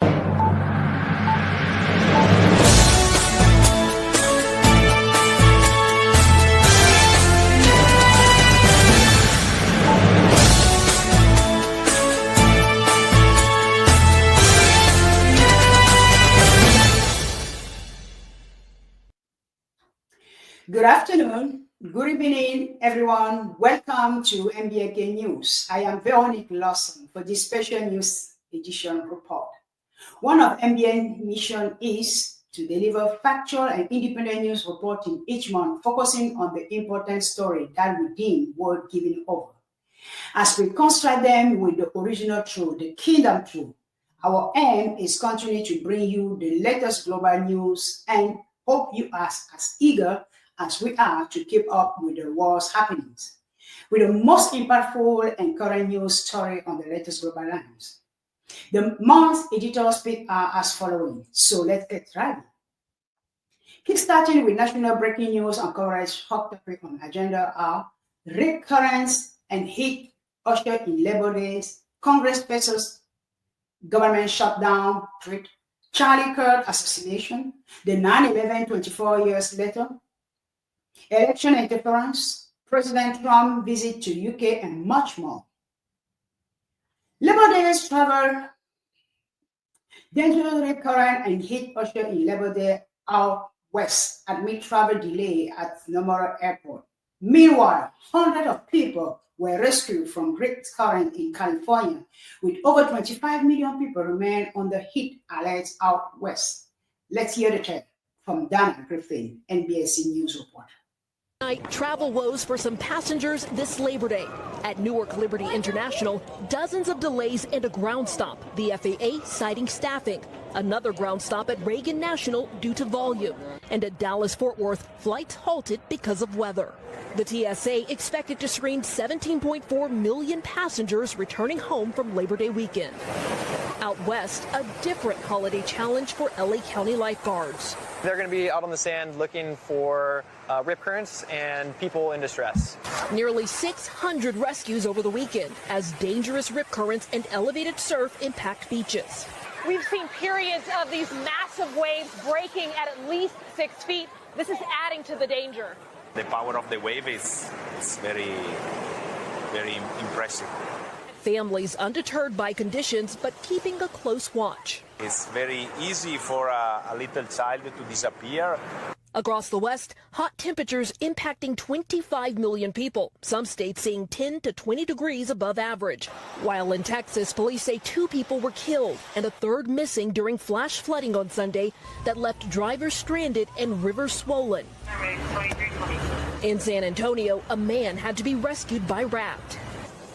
Good afternoon, good evening, everyone. Welcome to MBNK News. I am Veronique Lawson for this special news edition report. One of MBN's mission is to deliver factual and independent news reporting each month, focusing on the important story that we deem worth giving over. As we construct them with the original truth, the kingdom truth, our aim is continuing to bring you the latest global news and hope you are as eager as we are to keep up with the world's happenings, with the most impactful and current news story on the latest global lines. The month's editorial speak are as following, so let's get ready. Kickstarting with national breaking news and coverage, hot topic on the agenda are recurrence and heat ushered in Labor Days, Congress faces government shutdown, Trut, Charlie Kirk assassination, the 9/11 24 years later, election interference, President Trump visit to UK, and much more. Labor Days travel, dangerous recurrent and heat ushered in Labor Day out west amid travel delay at Nomura Airport. Meanwhile, hundreds of people were rescued from great current in California, with over 25 million people remain on the heat alerts out west. Let's hear the tale from Dana Griffin, NBC News reporter. Travel woes for some passengers this Labor Day. At Newark Liberty International, dozens of delays and a ground stop, the FAA citing staffing. Another ground stop at Reagan National due to volume. And at Dallas-Fort Worth, flights halted because of weather. The TSA expected to screen 17.4 million passengers returning home from Labor Day weekend. Out west, a different holiday challenge for LA County lifeguards. They're going to be out on the sand looking for rip currents and people in distress. Nearly 600 rescues over the weekend as dangerous rip currents and elevated surf impact beaches. We've seen periods of these massive waves breaking at least 6 feet. This is adding to the danger. The power of the wave is very, very impressive. Families undeterred by conditions, but keeping a close watch. It's very easy for a little child to disappear. Across the West, hot temperatures impacting 25 million people, some states seeing 10 to 20 degrees above average. While in Texas, police say 2 people were killed and a third missing during flash flooding on Sunday that left drivers stranded and rivers swollen. In San Antonio, a man had to be rescued by raft.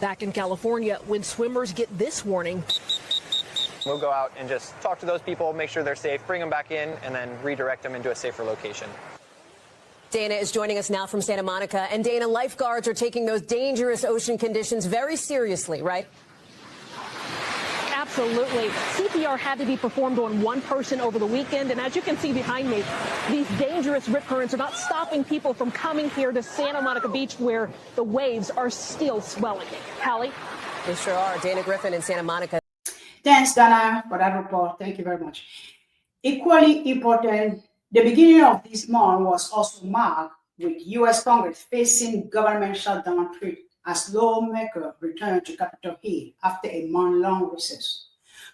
Back in California, when swimmers get this warning, We'll go out and just talk to those people, make sure they're safe, bring them back in, and then redirect them into a safer location. Dana is joining us now from Santa Monica. And Dana, lifeguards are taking those dangerous ocean conditions very seriously, right? Absolutely. CPR had to be performed on one person over the weekend. And as you can see behind me, these dangerous rip currents are not stopping people from coming here to Santa Monica Beach, where the waves are still swelling. Callie? They sure are. Dana Griffin in Santa Monica. Thanks, Dana, for that report. Thank you very much. Equally important, the beginning of this month was also marked with U.S. Congress facing government shutdown threat as lawmakers returned to Capitol Hill after a month-long recess,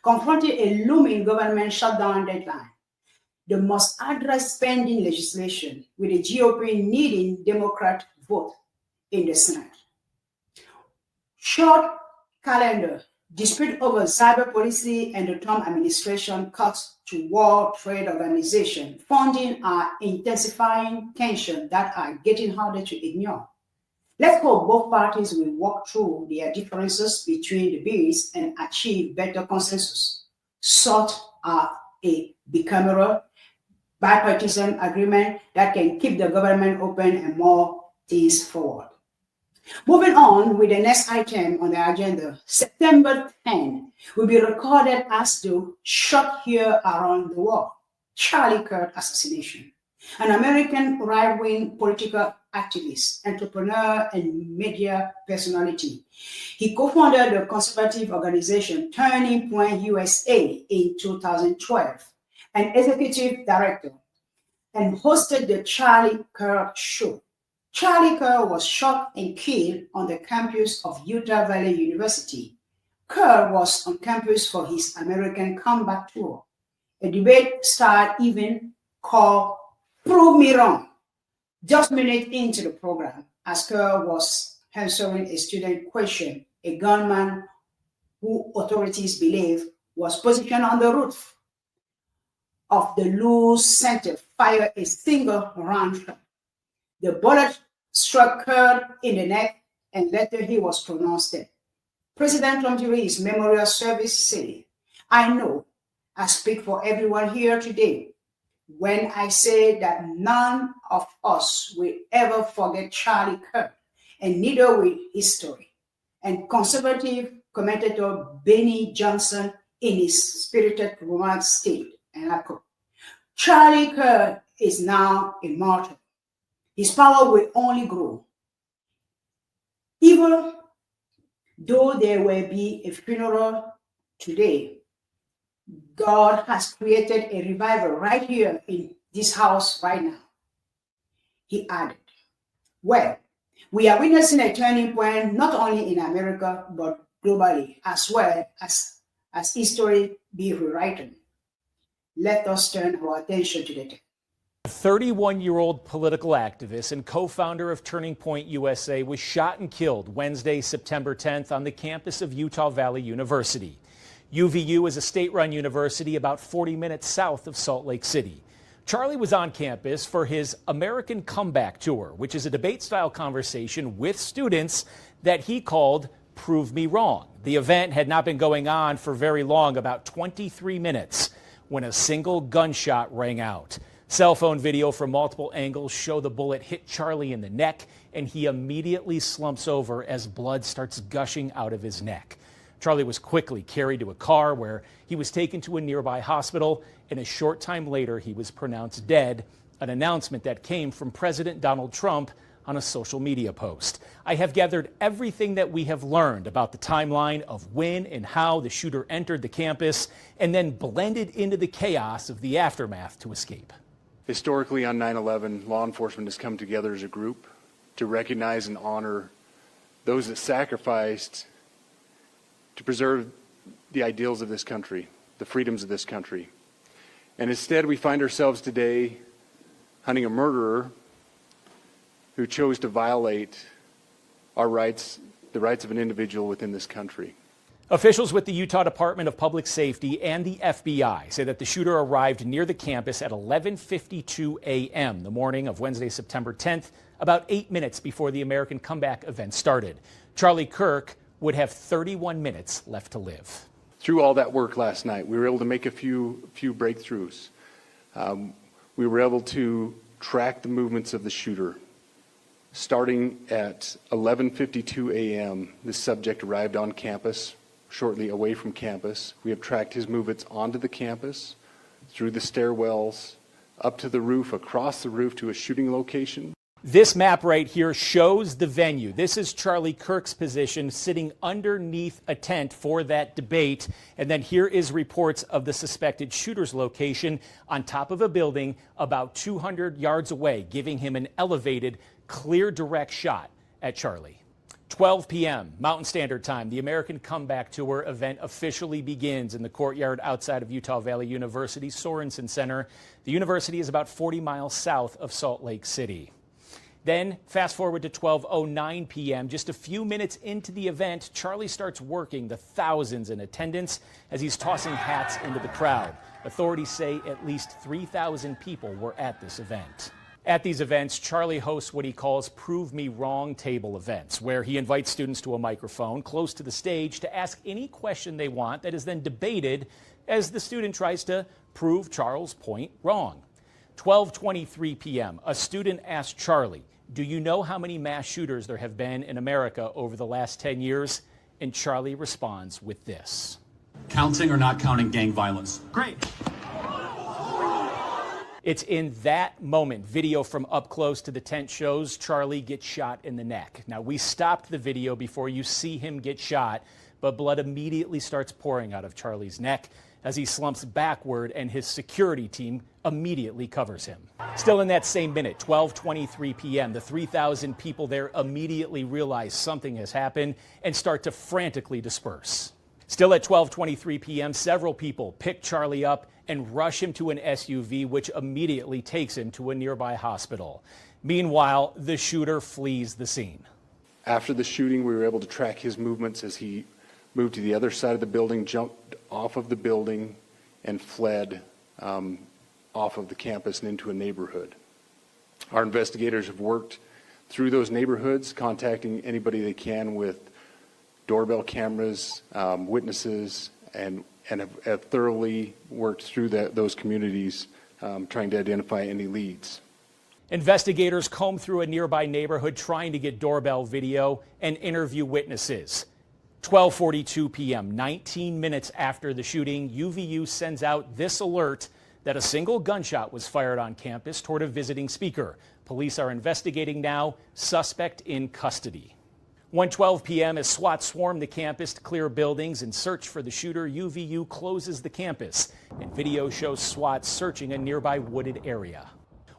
confronting a looming government shutdown deadline. The must address spending legislation, with the GOP needing Democrat vote in the Senate. Short calendar. Dispute over cyber policy and the Trump administration cuts to World Trade Organization funding are intensifying tensions that are getting harder to ignore. Let's hope both parties will work through their differences between the bills and achieve better consensus, sort out a bicameral, bipartisan agreement that can keep the government open and move things forward. Moving on with the next item on the agenda, September 10 will be recorded as the shot here around the world, Charlie Kirk assassination. an American right-wing political activist, entrepreneur, and media personality. He co-founded the conservative organization Turning Point USA in 2012, an executive director, and hosted the Charlie Kirk Show. Charlie Kirk was shot and killed on the campus of Utah Valley University. Kirk was on campus for his American Comeback Tour. A debate-style event called Prove Me Wrong. Just minutes into the program, as Kirk was answering a student question, a gunman who authorities believe was positioned on the roof of the Lewis Center fired a single round shot. The bullet struck Kirk in the neck, and later he was pronounced dead. President Trump during his memorial service said, "I know I speak for everyone here today when I say that none of us will ever forget Charlie Kirk, and neither will his story." And conservative commentator Benny Johnson, in his spirited remarks, stated, and I quote, "Charlie Kirk is now immortal. His power will only grow. Even though there will be a funeral today, God has created a revival right here in this house right now." He added, "Well, we are witnessing a turning point not only in America, but globally, as well as history be rewritten. Let us turn our attention to the text." A 31-year-old political activist and co-founder of Turning Point USA was shot and killed Wednesday, September 10th on the campus of Utah Valley University. UVU is a state-run university about 40 minutes south of Salt Lake City. Charlie was on campus for his American Comeback Tour, which is a debate-style conversation with students that he called Prove Me Wrong. The event had not been going on for very long, about 23 minutes, when a single gunshot rang out. Cell phone video from multiple angles show the bullet hit Charlie in the neck, and he immediately slumps over as blood starts gushing out of his neck. Charlie was quickly carried to a car where he was taken to a nearby hospital, and a short time later he was pronounced dead, an announcement that came from President Donald Trump on a social media post. "I have gathered everything that we have learned about the timeline of when and how the shooter entered the campus and then blended into the chaos of the aftermath to escape." Historically, on 9/11, law enforcement has come together as a group to recognize and honor those that sacrificed to preserve the ideals of this country, the freedoms of this country. And instead, we find ourselves today hunting a murderer who chose to violate our rights, the rights of an individual within this country. Officials with the Utah Department of Public Safety and the FBI say that the shooter arrived near the campus at 11:52 a.m. the morning of Wednesday, September 10th, about 8 minutes before the American Comeback event started. Charlie Kirk would have 31 minutes left to live. Through all that work last night, we were able to make a few breakthroughs. We were able to track the movements of the shooter. Starting at 11:52 a.m., the subject arrived on campus, shortly away from campus. We have tracked his movements onto the campus, through the stairwells, up to the roof, across the roof to a shooting location. This map right here shows the venue. This is Charlie Kirk's position, sitting underneath a tent for that debate. And then here is reports of the suspected shooter's location on top of a building about 200 yards away, giving him an elevated, clear, direct shot at Charlie. 12 p.m. Mountain Standard Time, the American Comeback Tour event officially begins in the courtyard outside of Utah Valley University Sorensen Center. The university is about 40 miles south of Salt Lake City. Then, fast forward to 12:09 p.m., just a few minutes into the event, Charlie starts working the thousands in attendance as he's tossing hats into the crowd. Authorities say at least 3,000 people were at this event. At these events, Charlie hosts what he calls Prove Me Wrong table events, where he invites students to a microphone close to the stage to ask any question they want that is then debated as the student tries to prove Charles' point wrong. 12:23 p.m., a student asked Charlie, "Do you know how many mass shooters there have been in America over the last 10 years? And Charlie responds with this. "Counting or not counting gang violence?" Great. It's in that moment, video from up close to the tent shows Charlie get shot in the neck. Now, we stopped the video before you see him get shot, but blood immediately starts pouring out of Charlie's neck as he slumps backward and his security team immediately covers him. Still in that same minute, 12:23 p.m., the 3,000 people there immediately realize something has happened and start to frantically disperse. Still at 12:23 p.m., several people pick Charlie up and rush him to an SUV, which immediately takes him to a nearby hospital. Meanwhile, the shooter flees the scene. After the shooting, we were able to track his movements as he moved to the other side of the building, jumped off of the building, and fled off of the campus and into a neighborhood. Our investigators have worked through those neighborhoods, contacting anybody they can with doorbell cameras, witnesses, and have thoroughly worked through those communities, trying to identify any leads. Investigators comb through a nearby neighborhood trying to get doorbell video and interview witnesses. 12:42 p.m., 19 minutes after the shooting, UVU sends out this alert that a single gunshot was fired on campus toward a visiting speaker. Police are investigating now, suspect in custody. 1:12 p.m. as SWAT swarm the campus to clear buildings and search for the shooter, UVU closes the campus, and video shows SWAT searching a nearby wooded area.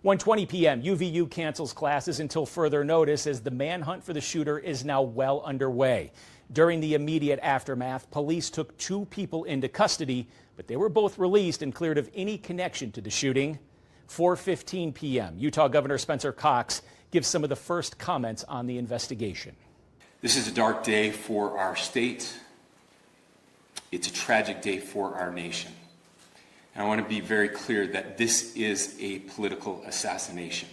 1:20 p.m., UVU cancels classes until further notice as the manhunt for the shooter is now well underway. During the immediate aftermath, police took 2 people into custody, but they were both released and cleared of any connection to the shooting. 4:15 p.m., Utah Governor Spencer Cox gives some of the first comments on the investigation. This is a dark day for our state. It's a tragic day for our nation. And I want to be very clear that this is a political assassination.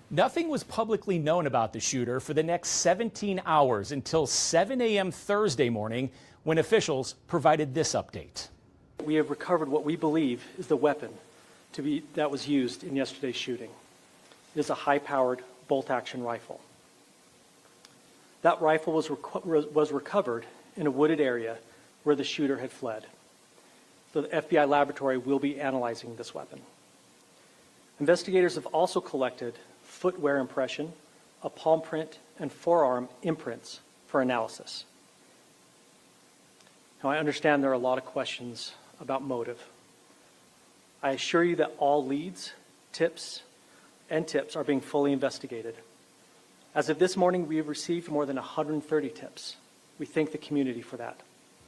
Nothing was publicly known about the shooter for the next 17 hours until 7 a.m. Thursday morning when officials provided this update. We have recovered what we believe is the weapon that was used in yesterday's shooting. It is a high-powered bolt-action rifle. That rifle was recovered in a wooded area where the shooter had fled. So the FBI laboratory will be analyzing this weapon. Investigators have also collected footwear impression, a palm print, and forearm imprints for analysis. Now, I understand there are a lot of questions about motive. I assure you that all leads, tips are being fully investigated. As of this morning, we have received more than 130 tips. We thank the community for that.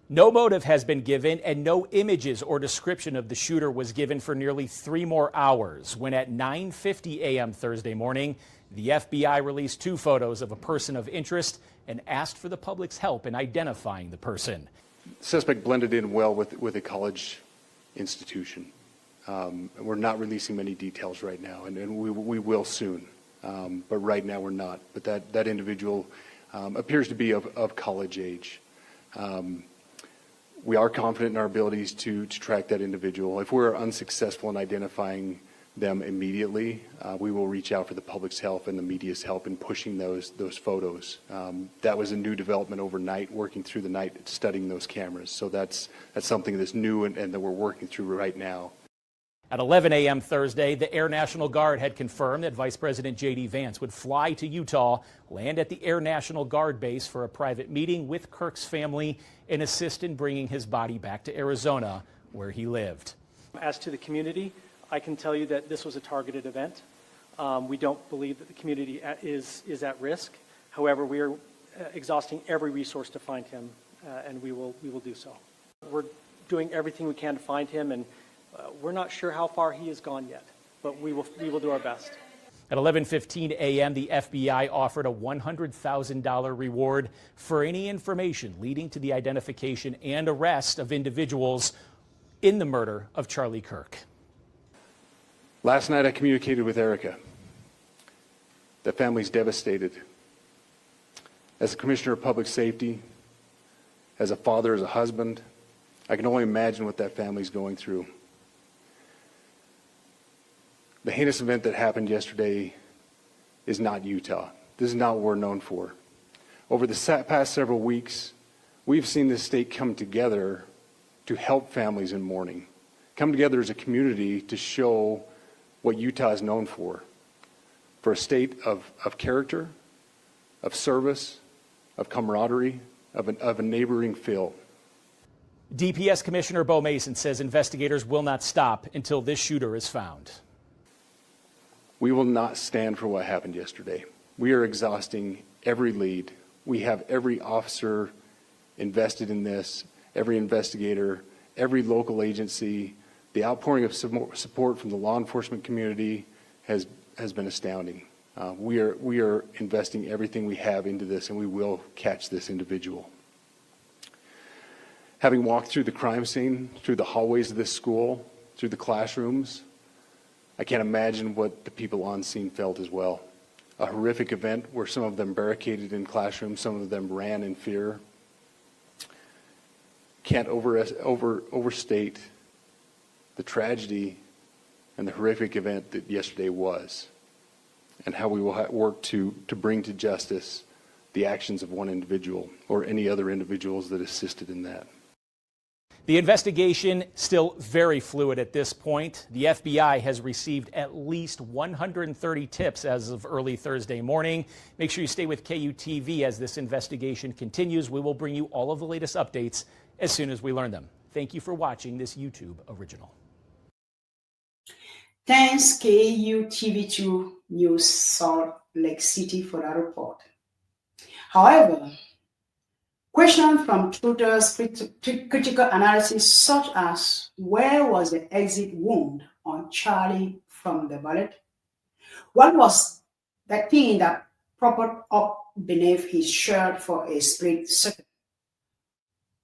No motive has been given and no images or description of the shooter was given for nearly 3 more hours when at 9:50 a.m. Thursday morning, the FBI released 2 photos of a person of interest and asked for the public's help in identifying the person. The suspect blended in well with a college institution. We're not releasing many details right now, and we will soon. But right now we're not. But that individual appears to be of college age. We are confident in our abilities to track that individual. If we're unsuccessful in identifying them immediately, we will reach out for the public's help and the media's help in pushing those photos. That was a new development overnight, working through the night, studying those cameras. So that's something that's new and that we're working through right now. At 11 a.m. Thursday, the Air National Guard had confirmed that Vice President J.D. Vance would fly to Utah, land at the Air National Guard base for a private meeting with Kirk's family and assist in bringing his body back to Arizona, where he lived. As to the community, I can tell you that this was a targeted event. We don't believe that the community is at risk. However, we are exhausting every resource to find him, and we will do so. We're doing everything we can to find him, and we're not sure how far he has gone yet, but we will do our best. At 11:15 a.m., the FBI offered a $100,000 reward for any information leading to the identification and arrest of individuals in the murder of Charlie Kirk. Last night I communicated with Erica. The family's devastated. As a commissioner of public safety, as a father, as a husband, I can only imagine what that family's going through. The heinous event that happened yesterday is not Utah. This is not what we're known for. Over the past several weeks, we've seen this state come together to help families in mourning, come together as a community to show what Utah is known for a state of character, of service, of camaraderie, of a neighboring feel. DPS Commissioner Bo Mason says investigators will not stop until this shooter is found. We will not stand for what happened yesterday. We are exhausting every lead. We have every officer invested in this, every investigator, every local agency. The outpouring of support from the law enforcement community has been astounding. We are investing everything we have into this, and we will catch this individual. Having walked through the crime scene, through the hallways of this school, through the classrooms, I can't imagine what the people on scene felt as well. A horrific event where some of them barricaded in classrooms, some of them ran in fear. Can't overstate the tragedy and the horrific event that yesterday was, and how we will work to bring to justice the actions of one individual or any other individuals that assisted in that. The investigation still very fluid at this point. The FBI has received at least 130 tips as of early Thursday morning. Make sure you stay with KUTV as this investigation continues. We will bring you all of the latest updates as soon as we learn them. Thank you for watching this YouTube original. Thanks KUTV2 News Salt Lake City for that report. However, questions from Trut's critical analysis, such as where was the exit wound on Charlie from the bullet? What was that thing that propped up beneath his shirt for a split second?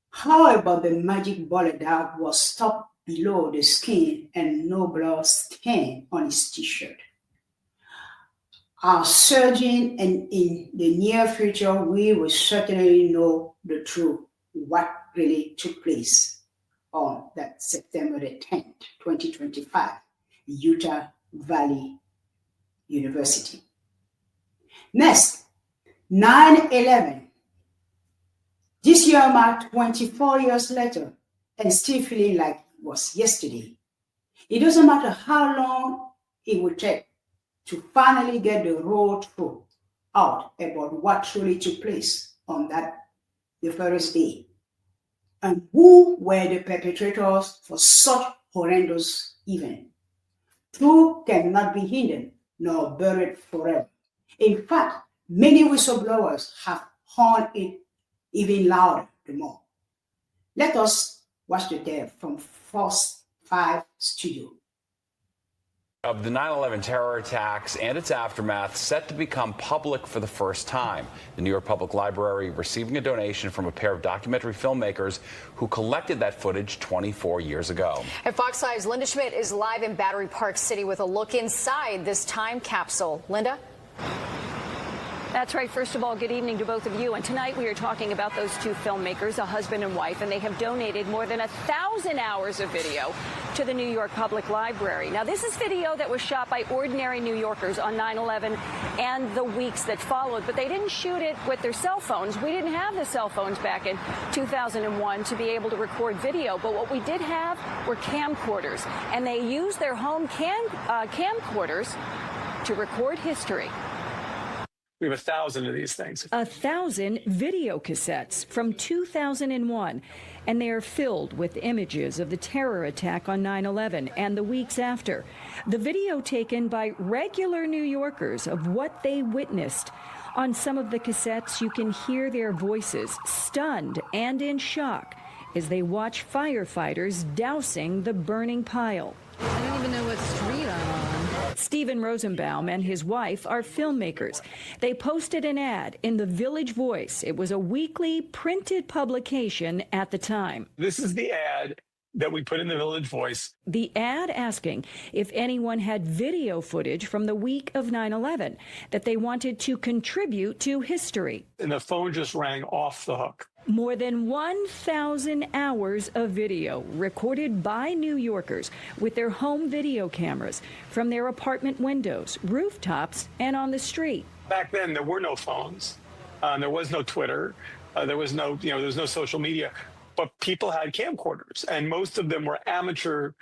How about the magic bullet that was stopped below the skin and no blood stain on his t-shirt? Are surging, and in the near future, we will certainly know the truth, what really took place on that September the 10th, 2025, Utah Valley University. Next, 9/11. This year marked 24 years later, and still feeling like it was yesterday. It doesn't matter how long it would take to finally get the raw truth out about what truly took place on the first day, and who were the perpetrators for such horrendous event. Truth cannot be hidden nor buried forever. In fact, many whistleblowers have horned it even louder the more. Let us watch the tape from Fox 5 Studio. Of the 9/11 terror attacks and its aftermath set to become public for the first time. The New York Public Library receiving a donation from a pair of documentary filmmakers who collected that footage 24 years ago. At Fox 5's Linda Schmidt is live in Battery Park City with a look inside this time capsule. Linda? That's right. First of all, good evening to both of you. And tonight we are talking about those two filmmakers, a husband and wife, and they have donated more than 1,000 hours of video to the New York Public Library. Now, this is video that was shot by ordinary New Yorkers on 9/11 and the weeks that followed, but they didn't shoot it with their cell phones. We didn't have the cell phones back in 2001 to be able to record video, but what we did have were camcorders, and they used their home camcorders to record history. We have 1,000 of these things. 1,000 video cassettes from 2001, and they are filled with images of the terror attack on 9/11 and the weeks after. The video taken by regular New Yorkers of what they witnessed. On some of the cassettes, you can hear their voices, stunned and in shock, as they watch firefighters dousing the burning pile. I don't even know what street I'm on. Stephen Rosenbaum and his wife are filmmakers. They posted an ad in the Village Voice. It was a weekly printed publication at the time. This is the ad that we put in the Village Voice. The ad asking if anyone had video footage from the week of 9/11 that they wanted to contribute to history. And the phone just rang off the hook. More than 1,000 hours of video recorded by New Yorkers with their home video cameras from their apartment windows, rooftops, and on the street. Back then, there were no phones. There was no Twitter. There was no social media. But people had camcorders, and most of them were amateur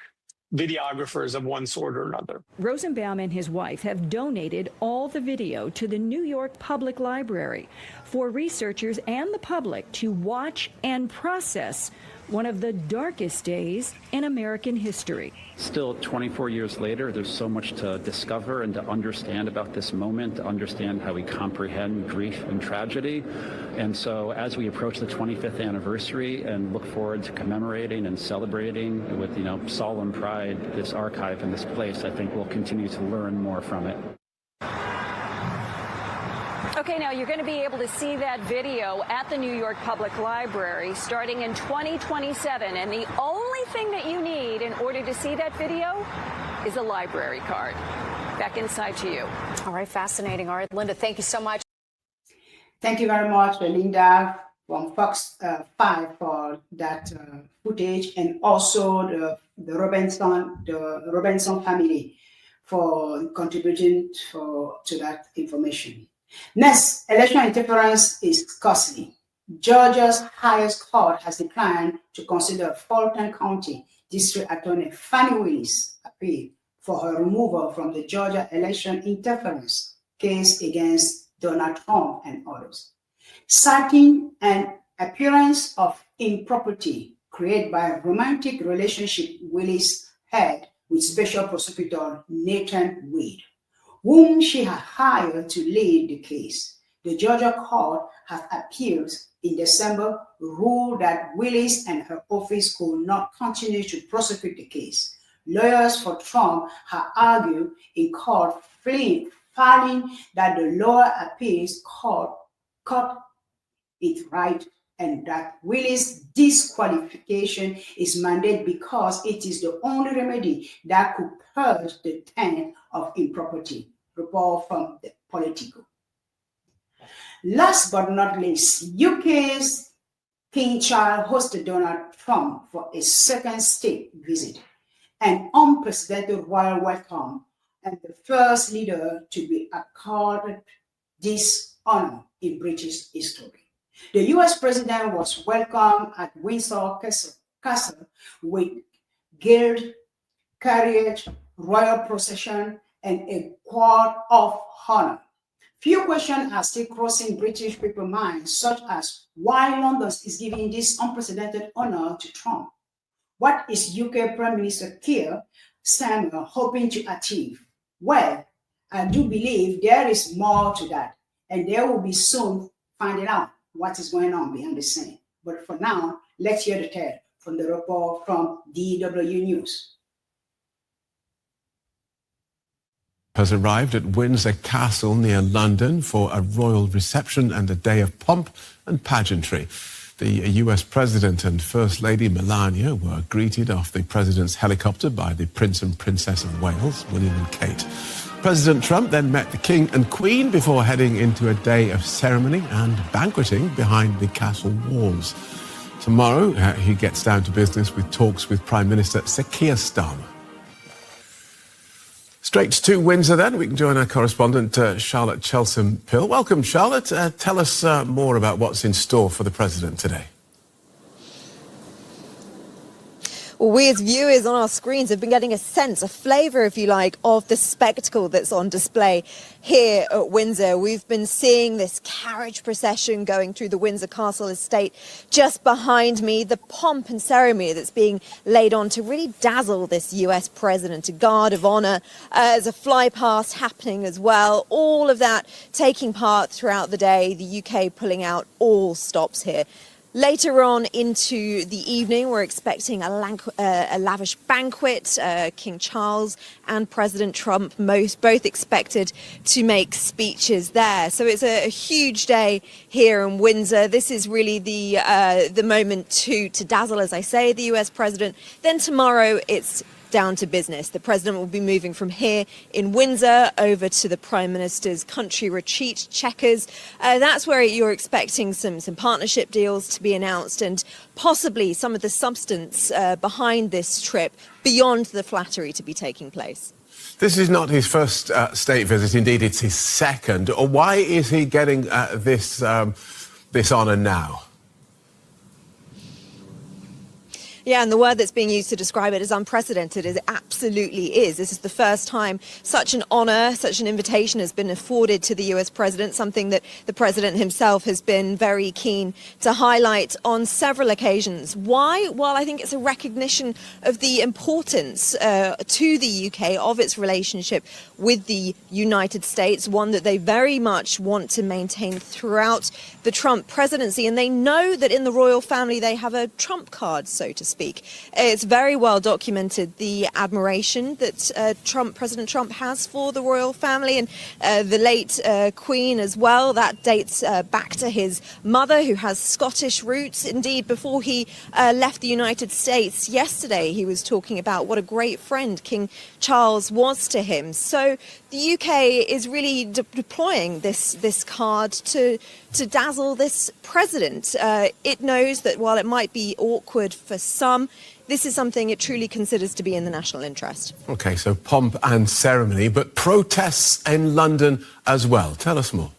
videographers of one sort or another. Rosenbaum and his wife have donated all the video to the New York Public Library for researchers and the public to watch and process one of the darkest days in American history. Still, 24 years later, there's so much to discover and to understand about this moment, to understand how we comprehend grief and tragedy. And so as we approach the 25th anniversary and look forward to commemorating and celebrating with, solemn pride this archive and this place, I think we'll continue to learn more from it. Okay, now you're going to be able to see that video at the New York Public Library starting in 2027. And the only thing that you need in order to see that video is a library card. Back inside to you. All right, fascinating. All right, Linda, thank you so much. Thank you very much, Linda, from Fox 5 for that footage, and also the Robinson family for contributing to that information. Next, election interference is costly. Georgia's highest court has declined to consider Fulton County District Attorney Fannie Willis' appeal for her removal from the Georgia election interference case against Donald Trump and others, citing an appearance of impropriety created by a romantic relationship Willis had with Special Prosecutor Nathan Wade, whom she had hired to lead the case. The Georgia court has appealed in December, ruled that Willis and her office could not continue to prosecute the case. Lawyers for Trump have argued in court, filing that the lower appeals court cut it right and that Willis' disqualification is mandated because it is the only remedy that could purge the taint of impropriety. Report from the Politico. Last but not least, UK's King Charles hosted Donald Trump for a second state visit, an unprecedented royal welcome, and the first leader to be accorded this honor in British history. The US president was welcomed at Windsor Castle with gilded carriage, royal procession, and a quad of honor. Few questions are still crossing British people's minds, such as why London is giving this unprecedented honor to Trump. What is UK Prime Minister Keir Starmer hoping to achieve? Well, I do believe there is more to that, and there will be soon finding out what is going on behind the scene. But for now, let's hear the tale from the report from DW News. Has arrived at Windsor Castle near London for a royal reception and a day of pomp and pageantry. The US President and First Lady Melania were greeted off the President's helicopter by the Prince and Princess of Wales, William and Kate. President Trump then met the King and Queen before heading into a day of ceremony and banqueting behind the castle walls. Tomorrow, he gets down to business with talks with Prime Minister Sir Keir Starmer. Straight to Windsor then, we can join our correspondent Charlotte Chelsom-Pill. Welcome, Charlotte. Tell us more about what's in store for the President today. Well, we as viewers on our screens have been getting a sense, a flavour, if you like, of the spectacle that's on display here at Windsor. We've been seeing this carriage procession going through the Windsor Castle estate just behind me, the pomp and ceremony that's being laid on to really dazzle this US president, a guard of honour, as a fly past happening as well. All of that taking part throughout the day, the UK pulling out all stops here. Later on into the evening, we're expecting a lavish banquet. King Charles and President Trump both expected to make speeches there. So it's a huge day here in Windsor. This is really the moment to dazzle, as I say, the US president. Then tomorrow it's down to business. The president will be moving from here in Windsor over to the Prime Minister's country retreat, Chequers. That's where you're expecting some partnership deals to be announced and possibly some of the substance behind this trip beyond the flattery to be taking place. This is not his first state visit. Indeed, it's his second. Why is he getting this honour now? Yeah, and the word that's being used to describe it as unprecedented is it absolutely is. This is the first time such an honour, such an invitation has been afforded to the US president, something that the president himself has been very keen to highlight on several occasions. Why? Well, I think it's a recognition of the importance to the UK of its relationship with the United States, one that they very much want to maintain throughout the Trump presidency. And they know that in the royal family they have a trump card, so to speak. It's very well documented, the admiration that President Trump has for the royal family and the late Queen as well. That dates back to his mother, who has Scottish roots. Indeed, before he left the United States yesterday, he was talking about what a great friend King Charles was to him. So the UK is really deploying this card to dazzle this president. It knows that while it might be awkward for some, this is something it truly considers to be in the national interest. OK, so pomp and ceremony, but protests in London as well. Tell us more.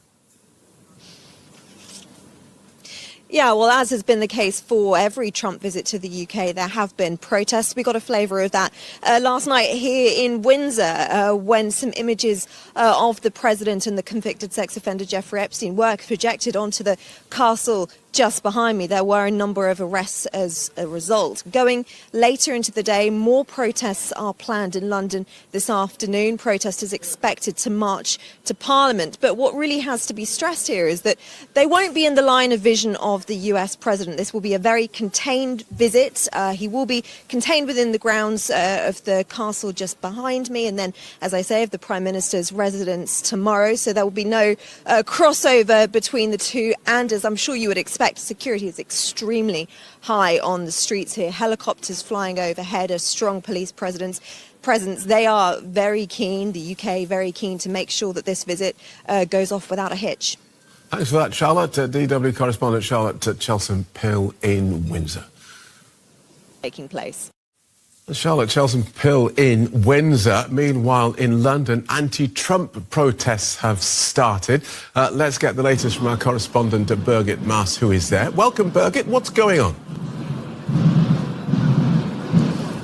Yeah, well, as has been the case for every Trump visit to the UK, there have been protests. We got a flavour of that last night here in Windsor when some images of the president and the convicted sex offender Jeffrey Epstein were projected onto the castle just behind me. There were a number of arrests as a result. Going later into the day, more protests are planned in London this afternoon. Protesters expected to march to Parliament. But what really has to be stressed here is that they won't be in the line of vision of the US president. This will be a very contained visit. He will be contained within the grounds of the castle just behind me. And then, as I say, of the Prime Minister's residence tomorrow. So there will be no crossover between the two. And as I'm sure you would expect, security is extremely high on the streets here. Helicopters flying overhead, a strong police presence. They are very keen, the UK very keen to make sure that this visit goes off without a hitch. Thanks for that, Charlotte. DW correspondent Charlotte Chelsom Pill in Windsor. Taking place. Charlotte Chelsom Pill in Windsor. Meanwhile, in London, anti-Trump protests have started. Let's get the latest from our correspondent, Birgit Maas, who is there. Welcome, Birgit. What's going on?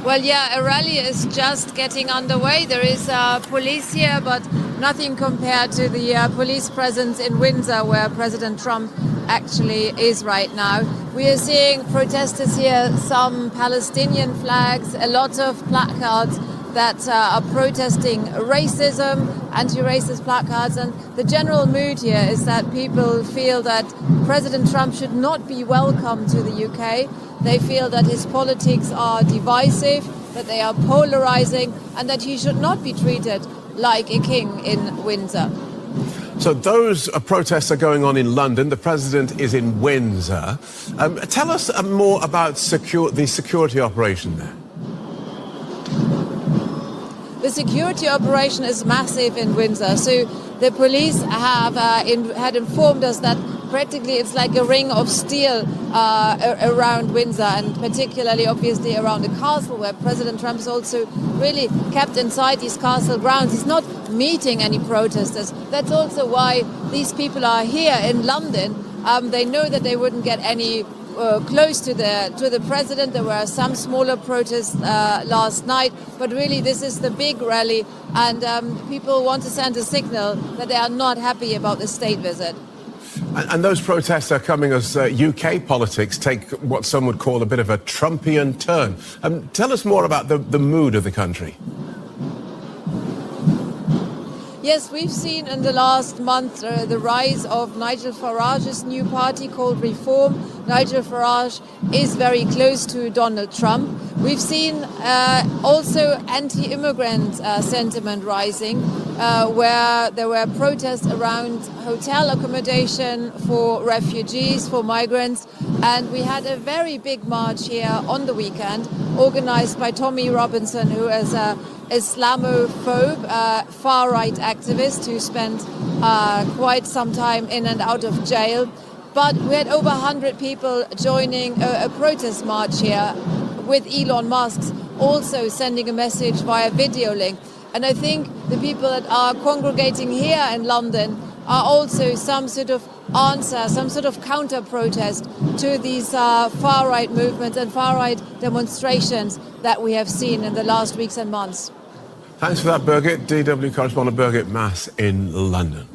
Well, yeah, a rally is just getting underway. There is police here, but nothing compared to the police presence in Windsor, where President Trump actually is right now. We are seeing protesters here, some Palestinian flags, a lot of placards that are protesting racism, anti-racist placards. And the general mood here is that people feel that President Trump should not be welcome to the UK. They feel that his politics are divisive, that they are polarizing, and that he should not be treated like a king in Windsor. So those protests are going on in London. The president is in Windsor. Tell us more about the security operation there. The security operation is massive in Windsor. So the police had informed us that practically it's like a ring of steel around Windsor, and particularly obviously around the castle, where President Trump is also really kept inside these castle grounds. He's not meeting any protesters. That's also why these people are here in London. They know that they wouldn't get any close to the president. There were some smaller protests last night, but really this is the big rally, and people want to send a signal that they are not happy about the state visit. And those protests are coming as UK politics take what some would call a bit of a Trumpian turn. Tell us more about the mood of the country. Yes, we've seen in the last month the rise of Nigel Farage's new party called Reform. Nigel Farage is very close to Donald Trump. We've seen also anti-immigrant sentiment rising, where there were protests around hotel accommodation for refugees, for migrants. And we had a very big march here on the weekend, organized by Tommy Robinson, who is a Islamophobe, far-right activist who spent quite some time in and out of jail. But we had over 100 people joining a protest march here, with Elon Musk also sending a message via video link. And I think the people that are congregating here in London are also some sort of answer, some sort of counter-protest to these far-right movements and far-right demonstrations that we have seen in the last weeks and months. Thanks for that, Birgit. DW correspondent Birgit Mass in London.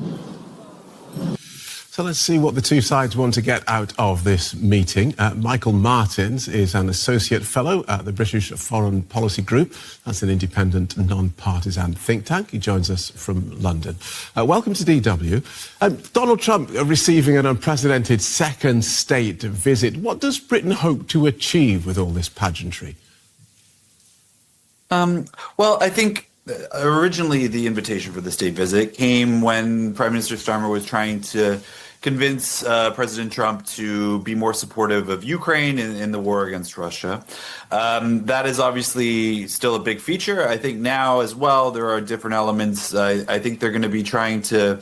So let's see what the two sides want to get out of this meeting. Michael Martins is an associate fellow at the British Foreign Policy Group. That's an independent, non-partisan think tank. He joins us from London. Welcome to DW. Donald Trump receiving an unprecedented second state visit. What does Britain hope to achieve with all this pageantry? Well, I think originally the invitation for the state visit came when Prime Minister Starmer was trying to convince President Trump to be more supportive of Ukraine in the war against Russia. That is obviously still a big feature. I think now as well there are different elements. I think they're going to be trying to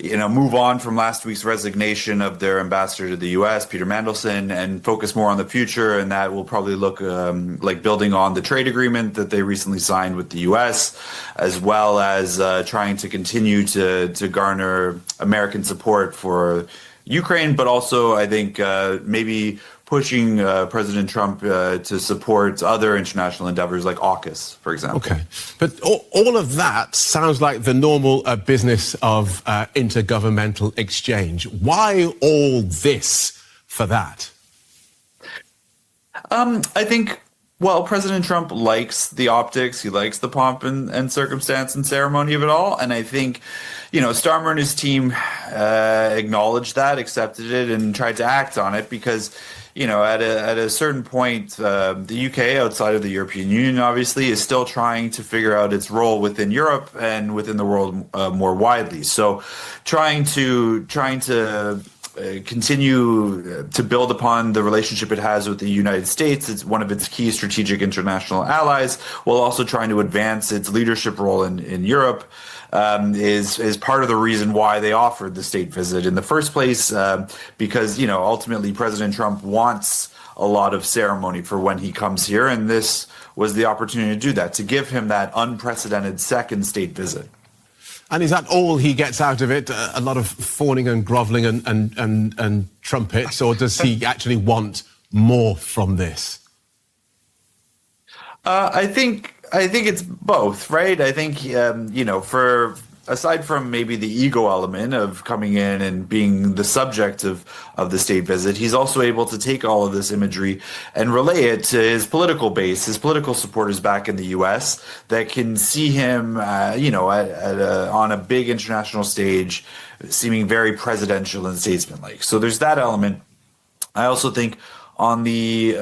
move on from last week's resignation of their ambassador to the U.S., Peter Mandelson, and focus more on the future. And that will probably look like building on the trade agreement that they recently signed with the U.S., as well as trying to continue to garner American support for Ukraine, but also I think maybe pushing President Trump to support other international endeavors like AUKUS, for example. Okay, but all of that sounds like the normal business of intergovernmental exchange. Why all this for that? I think, well, President Trump likes the optics. He likes the pomp and circumstance and ceremony of it all. And I think, Starmer and his team acknowledged that, accepted it, and tried to act on it because at a certain point, the UK, outside of the European Union, obviously, is still trying to figure out its role within Europe and within the world more widely. So, trying to continue to build upon the relationship it has with the United States. It's one of its key strategic international allies, while also trying to advance its leadership role in Europe. Is part of the reason why they offered the state visit in the first place, because ultimately President Trump wants a lot of ceremony for when he comes here, and this was the opportunity to do that, to give him that unprecedented second state visit. And is that all he gets out of it? A lot of fawning and grovelling and trumpets, or does he actually want more from this? I think it's both, right? I think, for aside from maybe the ego element of coming in and being the subject of the state visit, he's also able to take all of this imagery and relay it to his political base, his political supporters back in the U.S. that can see him, on a big international stage, seeming very presidential and statesmanlike. So there's that element. I also think on the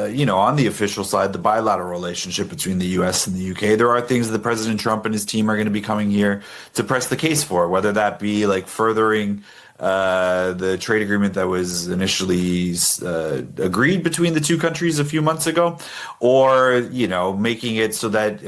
official side, the bilateral relationship between the U.S. and the UK, there are things that President Trump and his team are going to be coming here to press the case for, whether that be like furthering the trade agreement that was initially agreed between the two countries a few months ago, or making it so that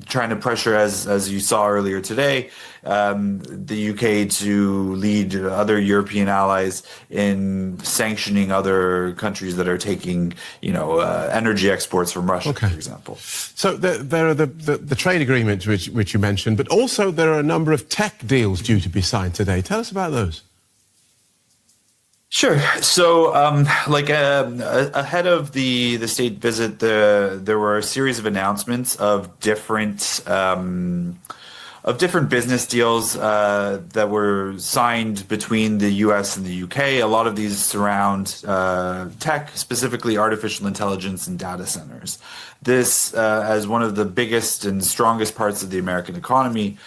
trying to pressure, as you saw earlier today, the UK to lead other European allies in sanctioning other countries that are taking energy exports from Russia, for example. So there are the trade agreements which you mentioned, but also there are a number of tech deals due to be signed today. Tell us about those. Sure. So, ahead of the state visit, there were a series of announcements of different business deals that were signed between the U.S. and the U.K. A lot of these surround tech, specifically artificial intelligence and data centers. This, as one of the biggest and strongest parts of the American economy,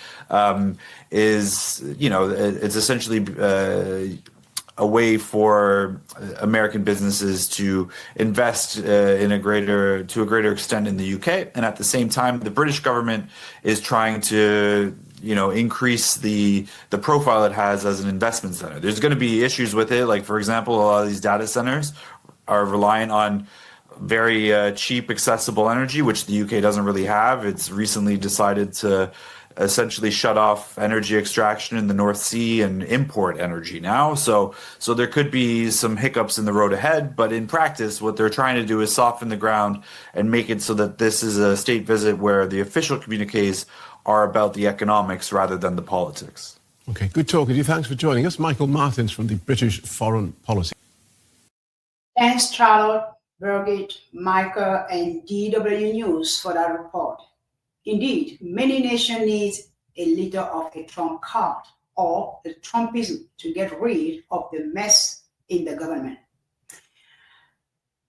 is it's essentially a way for American businesses to invest to a greater extent in the UK, and at the same time, the British government is trying to increase the profile it has as an investment center. There's going to be issues with it, like for example, a lot of these data centers are reliant on very cheap, accessible energy, which the UK doesn't really have. It's recently decided to essentially shut off energy extraction in the North Sea and import energy now. So there could be some hiccups in the road ahead, but in practice, what they're trying to do is soften the ground and make it so that this is a state visit where the official communiques are about the economics rather than the politics. Okay, good talking to you. Thanks for joining us. Michael Martins from the British Foreign Policy. Thanks, Charlotte, Birgit, Michael, and DW News for that report. Indeed, many nations need a little of a Trump card or the Trumpism to get rid of the mess in the government.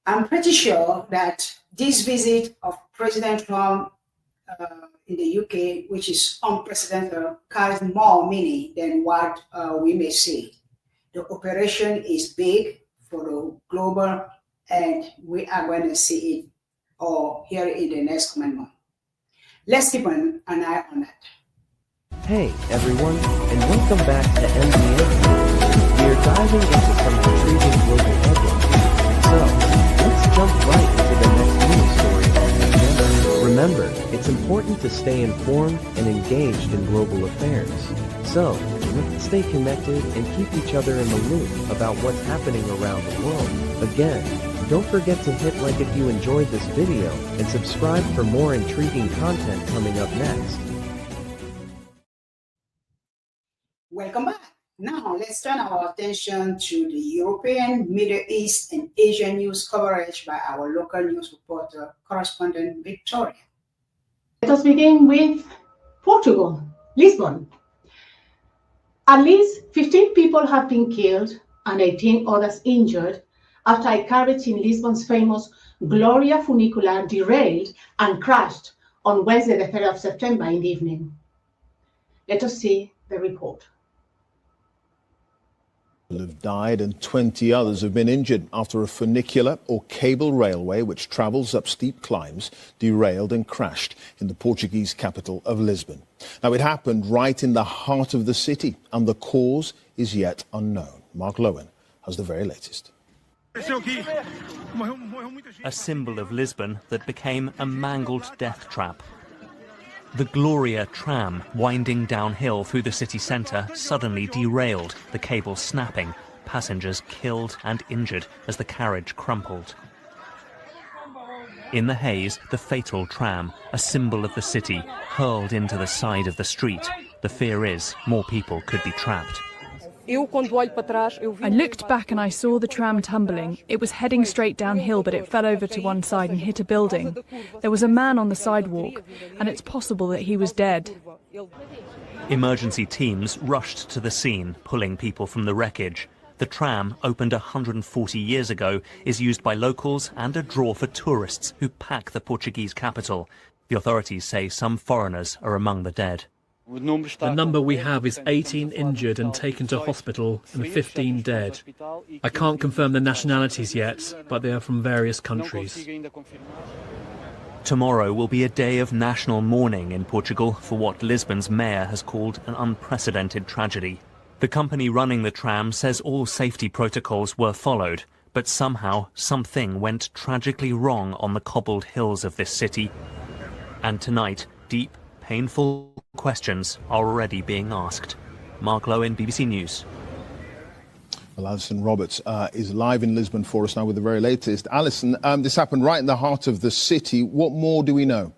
I'm pretty sure that this visit of President Trump in the UK, which is unprecedented, carries more meaning than what we may say. The operation is big for the global, and we are going to see it or hear it in the next coming month. Let's keep an eye on that. Hey everyone, and welcome back to MBN. We are diving into some intriguing global headlines. So, let's jump right into the next news story on the agenda. Remember, it's important to stay informed and engaged in global affairs. So, let's stay connected and keep each other in the loop about what's happening around the world. Again, don't forget to hit like if you enjoyed this video and subscribe for more intriguing content coming up next. Welcome back. Now let's turn our attention to the European, Middle East, and Asian news coverage by our local news reporter, correspondent Victoria. Let us begin with Portugal, Lisbon. At least 15 people have been killed and 18 others injured after a carriage in Lisbon's famous Gloria funicular derailed and crashed on Wednesday, the 3rd of September in the evening. Let us see the report. Have died and 20 others have been injured after a funicular or cable railway which travels up steep climbs derailed and crashed in the Portuguese capital of Lisbon. Now, it happened right in the heart of the city and the cause is yet unknown. Mark Lowen has the very latest. A symbol of Lisbon that became a mangled death trap. The Gloria tram, winding downhill through the city centre, suddenly derailed, the cable snapping, passengers killed and injured as the carriage crumpled. In the haze, the fatal tram, a symbol of the city, hurled into the side of the street. The fear is more people could be trapped. I looked back and I saw the tram tumbling. It was heading straight downhill, but it fell over to one side and hit a building. There was a man on the sidewalk, and it's possible that he was dead. Emergency teams rushed to the scene, pulling people from the wreckage. The tram, opened 140 years ago, is used by locals and a draw for tourists who pack the Portuguese capital. The authorities say some foreigners are among the dead. The number we have is 18 injured and taken to hospital and 15 dead. I can't confirm the nationalities yet, but they are from various countries. Tomorrow will be a day of national mourning in Portugal for what Lisbon's mayor has called an unprecedented tragedy. The company running the tram says all safety protocols were followed, but somehow something went tragically wrong on the cobbled hills of this city. And tonight, deep, painful questions are already being asked. Mark Lowen, BBC News. Well, Alison Roberts is live in Lisbon for us now with the very latest. Alison, this happened right in the heart of the city. What more do we know?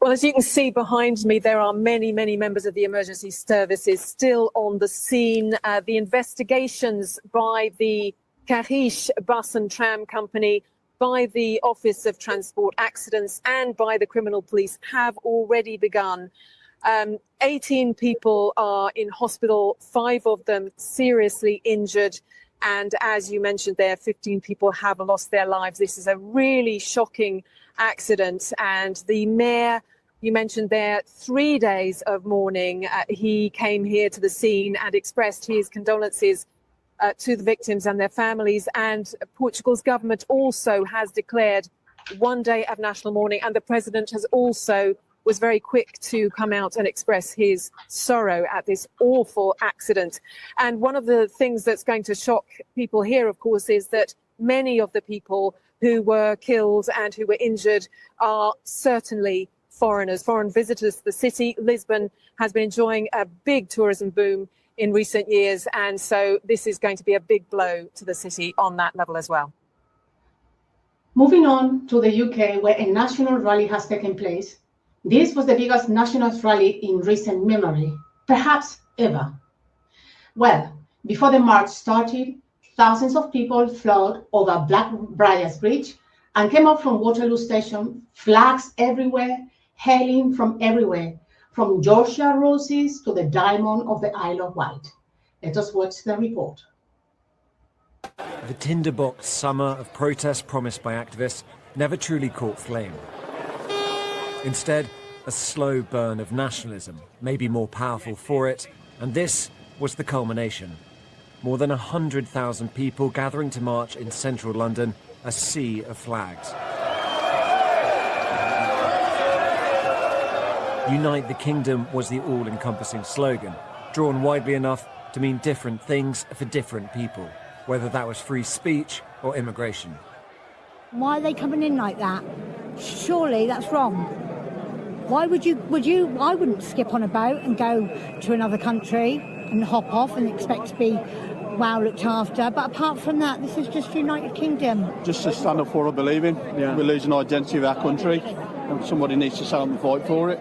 Well, as you can see behind me, there are many, many members of the emergency services still on the scene. The investigations by the Cariche bus and tram company, by the Office of Transport Accidents and by the criminal police have already begun. 18 people are in hospital, 5 of them seriously injured. And as you mentioned there, 15 people have lost their lives. This is a really shocking accident. And the mayor, you mentioned there, 3 days of mourning. He came here to the scene and expressed his condolences to the victims and their families. And Portugal's government also has declared 1 day of national mourning. And the president has also was very quick to come out and express his sorrow at this awful accident. And one of the things that's going to shock people here, of course, is that many of the people who were killed and who were injured are certainly foreigners, foreign visitors to the city. Lisbon has been enjoying a big tourism boom in recent years, and so this is going to be a big blow to the city on that level as well. Moving on to the UK, where a national rally has taken place. This was the biggest nationalist rally in recent memory, perhaps ever. Well, before the march started, thousands of people flowed over Blackfriars Bridge and came up from Waterloo Station, flags everywhere, hailing from everywhere, from Georgia roses to the diamond of the Isle of Wight. Let us watch the report. The tinderbox summer of protest promised by activists never truly caught flame. Instead, a slow burn of nationalism may be more powerful for it, and this was the culmination. More than 100,000 people gathering to march in central London, a sea of flags. Unite the Kingdom was the all-encompassing slogan, drawn widely enough to mean different things for different people, whether that was free speech or immigration. Why are they coming in like that? Surely that's wrong. Why I wouldn't skip on a boat and go to another country and hop off and expect to be well looked after. But apart from that, this is just United Kingdom. Just to stand up for what I believe in. Yeah. We're losing identity of our country and somebody needs to stand up and fight for it.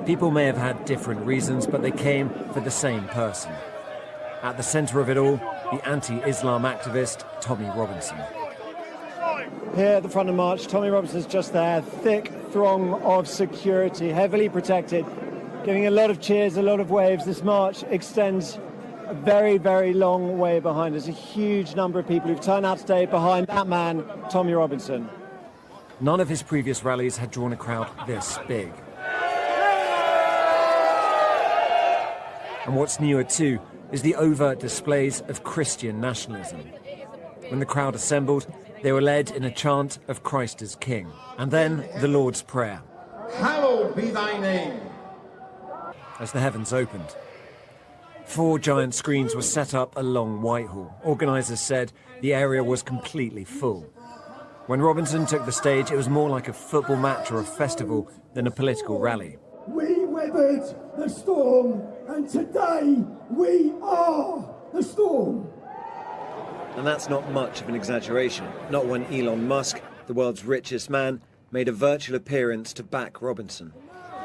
People may have had different reasons, but they came for the same person. At the centre of it all, the anti-Islam activist Tommy Robinson. Here at the front of March, Tommy Robinson's just there, thick throng of security, heavily protected, giving a lot of cheers, a lot of waves. This march extends a very, very long way behind us. A huge number of people who've turned out today behind that man, Tommy Robinson. None of his previous rallies had drawn a crowd this big. And what's newer too is the overt displays of Christian nationalism. When the crowd assembled, they were led in a chant of Christ as King, and then the Lord's Prayer. Hallowed be thy name. As the heavens opened. 4 giant screens were set up along Whitehall. Organisers said the area was completely full. When Robinson took the stage, it was more like a football match or a festival than a political rally. We weathered the storm, and today we are the storm. And that's not much of an exaggeration, not when Elon Musk, the world's richest man, made a virtual appearance to back Robinson.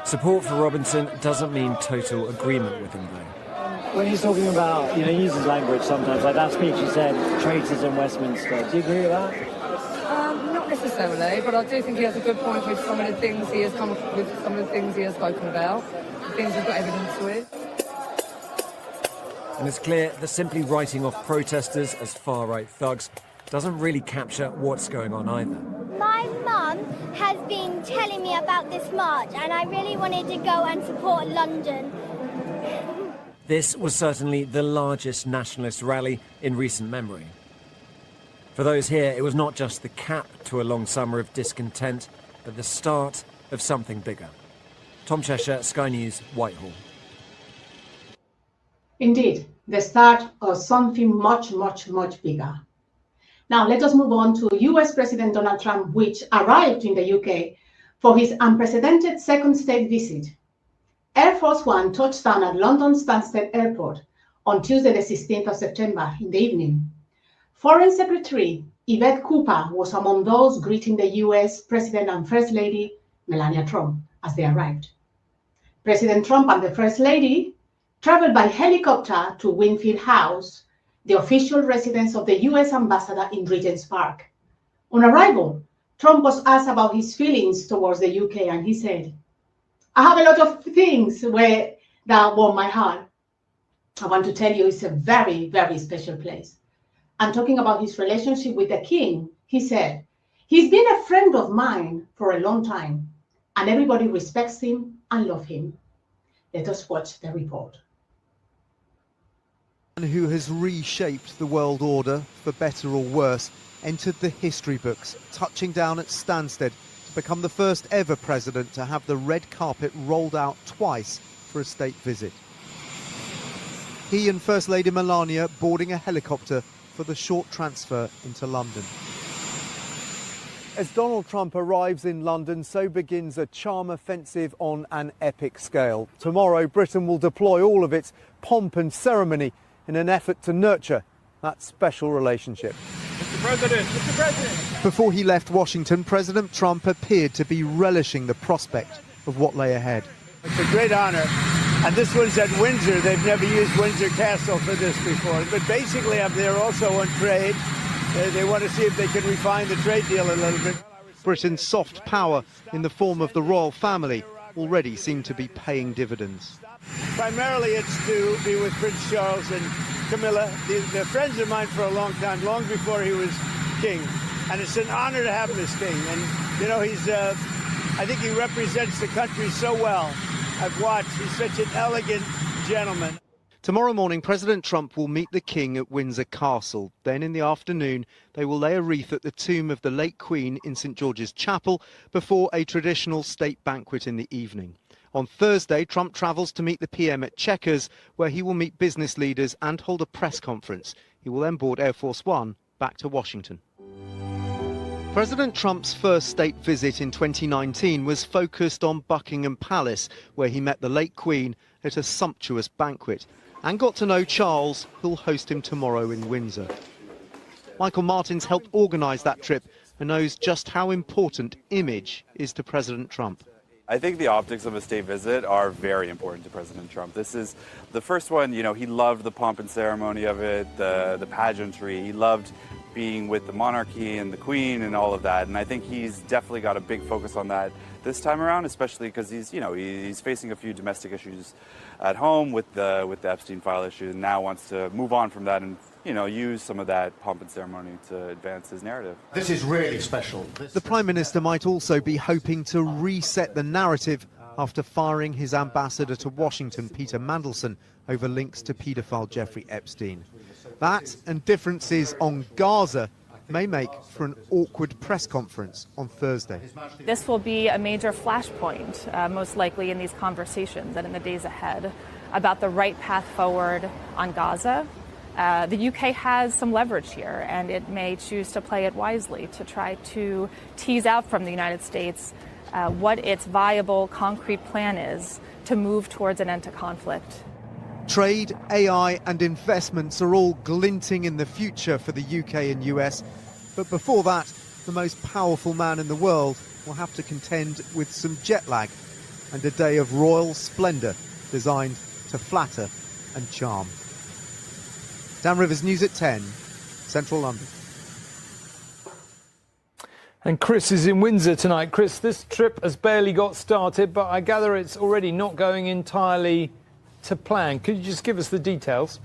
Support for Robinson doesn't mean total agreement with him, though. When he's talking about, he uses language sometimes, like that speech he said, traitors in Westminster. Do you agree with that? Not necessarily, but I do think he has a good point with some of the things he has come up with, some of the things he has spoken about, the things we've got evidence with. And it's clear that simply writing off protesters as far-right thugs doesn't really capture what's going on either. My mum has been telling me about this march, and I really wanted to go and support London. This was certainly the largest nationalist rally in recent memory. For those here, it was not just the cap to a long summer of discontent, but the start of something bigger. Tom Cheshire, Sky News, Whitehall. Indeed, the start of something much, much, much bigger. Now, let us move on to US President Donald Trump, which arrived in the UK for his unprecedented second state visit. Air Force One touched down at London Stansted Airport on Tuesday, the 16th of September in the evening. Foreign Secretary Yvette Cooper was among those greeting the US President and First Lady Melania Trump as they arrived. President Trump and the First Lady traveled by helicopter to Winfield House, the official residence of the U.S. ambassador in Regent's Park. On arrival, Trump was asked about his feelings towards the UK, and he said, "I have a lot of things that warm my heart. I want to tell you it's a very, very special place." And talking about his relationship with the king, he said, "He's been a friend of mine for a long time, and everybody respects him and loves him." Let us watch the report. Who has reshaped the world order, for better or worse, entered the history books, touching down at Stansted to become the first ever president to have the red carpet rolled out twice for a state visit. He and First Lady Melania boarding a helicopter for the short transfer into London. As Donald Trump arrives in London, so begins a charm offensive on an epic scale. Tomorrow, Britain will deploy all of its pomp and ceremony in an effort to nurture that special relationship. Mr. President, Mr. President. Before he left Washington, President Trump appeared to be relishing the prospect of what lay ahead. It's a great honor And this one's at Windsor. They've never used Windsor Castle for this before. But basically up there also on trade. They want to see if they can refine the trade deal a little bit. Britain's soft power in the form of the royal family already seem to be paying dividends. Primarily it's to be with Prince Charles and Camilla. They're friends of mine for a long time, long before he was king. And it's an honor to have him as king. And, you know, I think he represents the country so well. I've watched. He's such an elegant gentleman. Tomorrow morning, President Trump will meet the King at Windsor Castle. Then in the afternoon, they will lay a wreath at the tomb of the late Queen in St George's Chapel before a traditional state banquet in the evening. On Thursday, Trump travels to meet the PM at Chequers, where he will meet business leaders and hold a press conference. He will then board Air Force One back to Washington. President Trump's first state visit in 2019 was focused on Buckingham Palace, where he met the late Queen at a sumptuous banquet and got to know Charles, who'll host him tomorrow in Windsor. Michael Martins helped organise that trip and knows just how important image is to President Trump. I think the optics of a state visit are very important to President Trump. This is the first one, you know, he loved the pomp and ceremony of it, the pageantry. He loved being with the monarchy and the Queen and all of that. And I think he's definitely got a big focus on that this time around, especially because he's facing a few domestic issues at home with the Epstein file issue, and now wants to move on from that and, you know, use some of that pomp and ceremony to advance his narrative. This is really special. The Prime Minister might also be hoping to reset the narrative after firing his ambassador to Washington, Peter Mandelson, over links to paedophile Jeffrey Epstein. That and differences on Gaza may make for an awkward press conference on Thursday. This will be a major flashpoint, most likely in these conversations and in the days ahead, about the right path forward on Gaza. The UK has some leverage here, and it may choose to play it wisely to try to tease out from the United States what its viable, concrete plan is to move towards an end to conflict. Trade, AI and investments are all glinting in the future for the UK and US. But before that, the most powerful man in the world will have to contend with some jet lag and a day of royal splendour designed to flatter and charm. Dan Rivers, News at 10, Central London. And Chris is in Windsor tonight. Chris, this trip has barely got started, but I gather it's already not going entirely to plan. Could you just give us the details?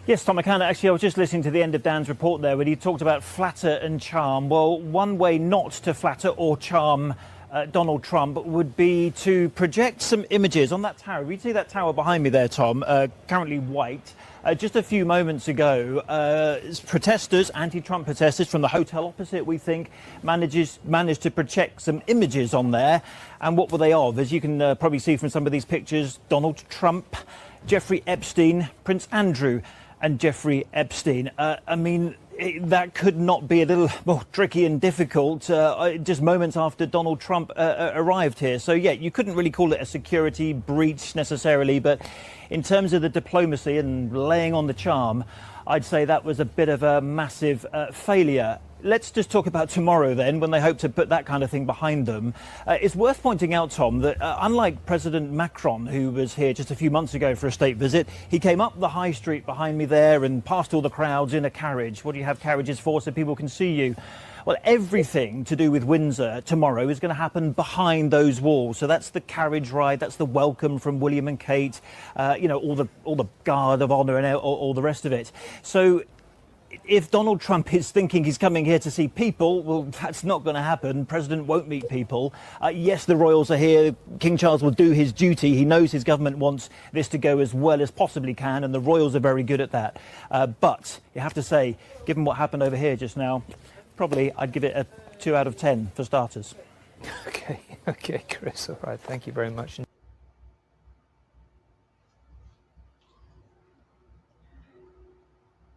Yes, Tom, I can. Actually, I was just listening to the end of Dan's report there when he talked about flatter and charm. Well, one way not to flatter or charm Donald Trump would be to project some images on that tower. You see that tower behind me there, Tom, currently white. Just a few moments ago, protesters, anti-Trump protesters from the hotel opposite, we think, managed to project some images on there. And what were they of? As you can probably see from some of these pictures, Donald Trump, Jeffrey Epstein, Prince Andrew and Jeffrey Epstein. I mean, that could not be a little more tricky and difficult just moments after Donald Trump arrived here. So, yeah, you couldn't really call it a security breach necessarily, but in terms of the diplomacy and laying on the charm, I'd say that was a bit of a massive failure. Let's just talk about tomorrow then, when they hope to put that kind of thing behind them. It's worth pointing out, Tom, that unlike President Macron, who was here just a few months ago for a state visit, he came up the high street behind me there and past all the crowds in a carriage. What do you have carriages for? So people can see you. Well, everything to do with Windsor tomorrow is going to happen behind those walls. So that's the carriage ride, that's the welcome from William and Kate, you know, all the guard of honour and all the rest of it. So if Donald Trump is thinking he's coming here to see people, well, that's not going to happen. President won't meet people. Yes, the royals are here. King Charles will do his duty. He knows his government wants this to go as well as possibly can, and the royals are very good at that. But you have to say, given what happened over here just now, probably I'd give it a 2 out of 10 for starters. Okay, Chris. All right. Thank you very much.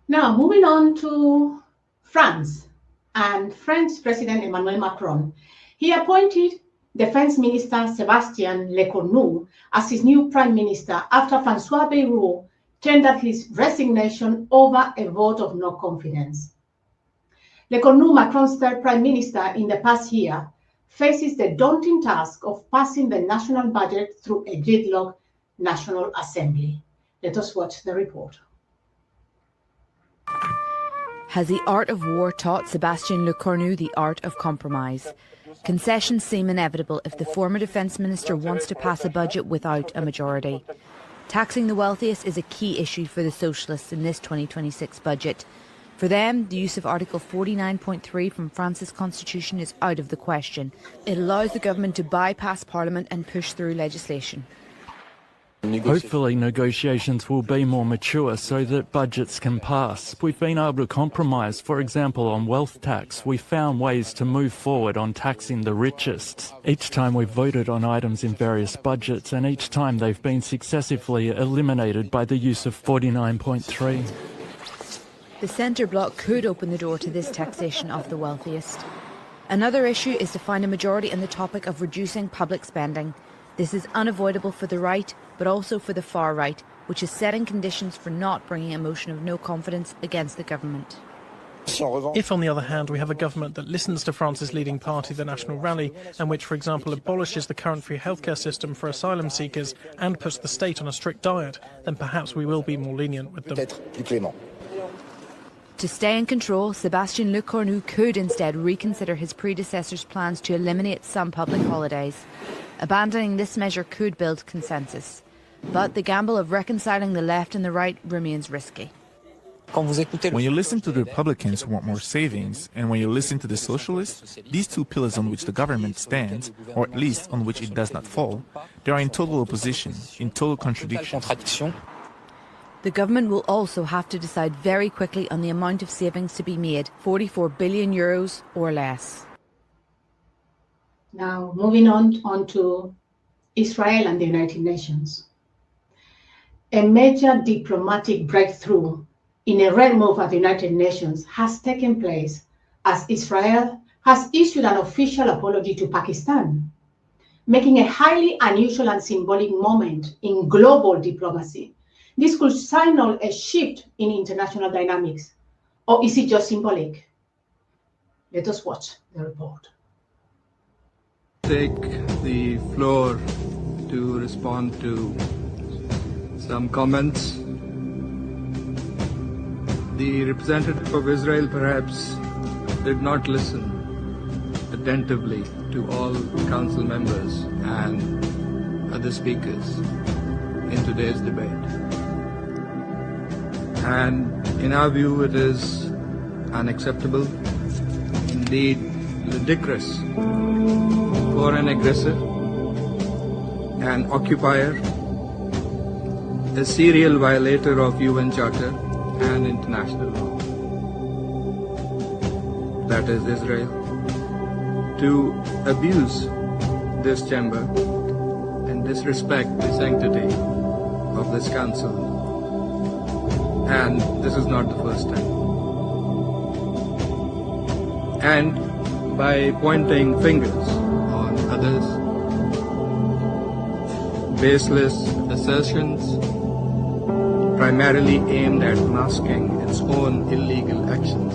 Now, moving on to France and French President Emmanuel Macron. He appointed Defense Minister Sébastien Lecornu as his new Prime Minister after François Bayrou tendered his resignation over a vote of no confidence. Lecornu, Macron's third Prime Minister in the past year, faces the daunting task of passing the national budget through a gridlock National Assembly. Let us watch the report. Has the art of war taught Sébastien Lecornu the art of compromise? Concessions seem inevitable if the former Defence Minister wants to pass a budget without a majority. Taxing the wealthiest is a key issue for the Socialists in this 2026 budget. For them, the use of Article 49.3 from France's constitution is out of the question. It allows the government to bypass Parliament and push through legislation. Hopefully negotiations will be more mature so that budgets can pass. We've been able to compromise, for example, on wealth tax. We found ways to move forward on taxing the richest. Each time we've voted on items in various budgets, and each time they've been successively eliminated by the use of 49.3. The centre bloc could open the door to this taxation of the wealthiest. Another issue is to find a majority on the topic of reducing public spending. This is unavoidable for the right, but also for the far right, which is setting conditions for not bringing a motion of no confidence against the government. If, on the other hand, we have a government that listens to France's leading party, the National Rally, and which, for example, abolishes the current free healthcare system for asylum seekers and puts the state on a strict diet, then perhaps we will be more lenient with them. To stay in control, Sébastien Lecornu could instead reconsider his predecessor's plans to eliminate some public holidays. Abandoning this measure could build consensus. But the gamble of reconciling the left and the right remains risky. When you listen to the Republicans who want more savings, and when you listen to the Socialists, these two pillars on which the government stands, or at least on which it does not fall, they are in total opposition, in total contradiction. The government will also have to decide very quickly on the amount of savings to be made, 44 billion euros or less. Now, moving on to Israel and the United Nations. A major diplomatic breakthrough in a red move at the United Nations has taken place as Israel has issued an official apology to Pakistan, making a highly unusual and symbolic moment in global diplomacy. This could signal a shift in international dynamics, or is it just symbolic? Let us watch the report. Take the floor to respond to some comments. The representative of Israel perhaps did not listen attentively to all council members and other speakers in today's debate. And in our view, it is unacceptable, indeed ludicrous, for an aggressor, an occupier, a serial violator of UN Charter and international law, that is Israel, to abuse this chamber and disrespect the sanctity of this council. And this is not the first time. And by pointing fingers on others, baseless assertions primarily aimed at masking its own illegal actions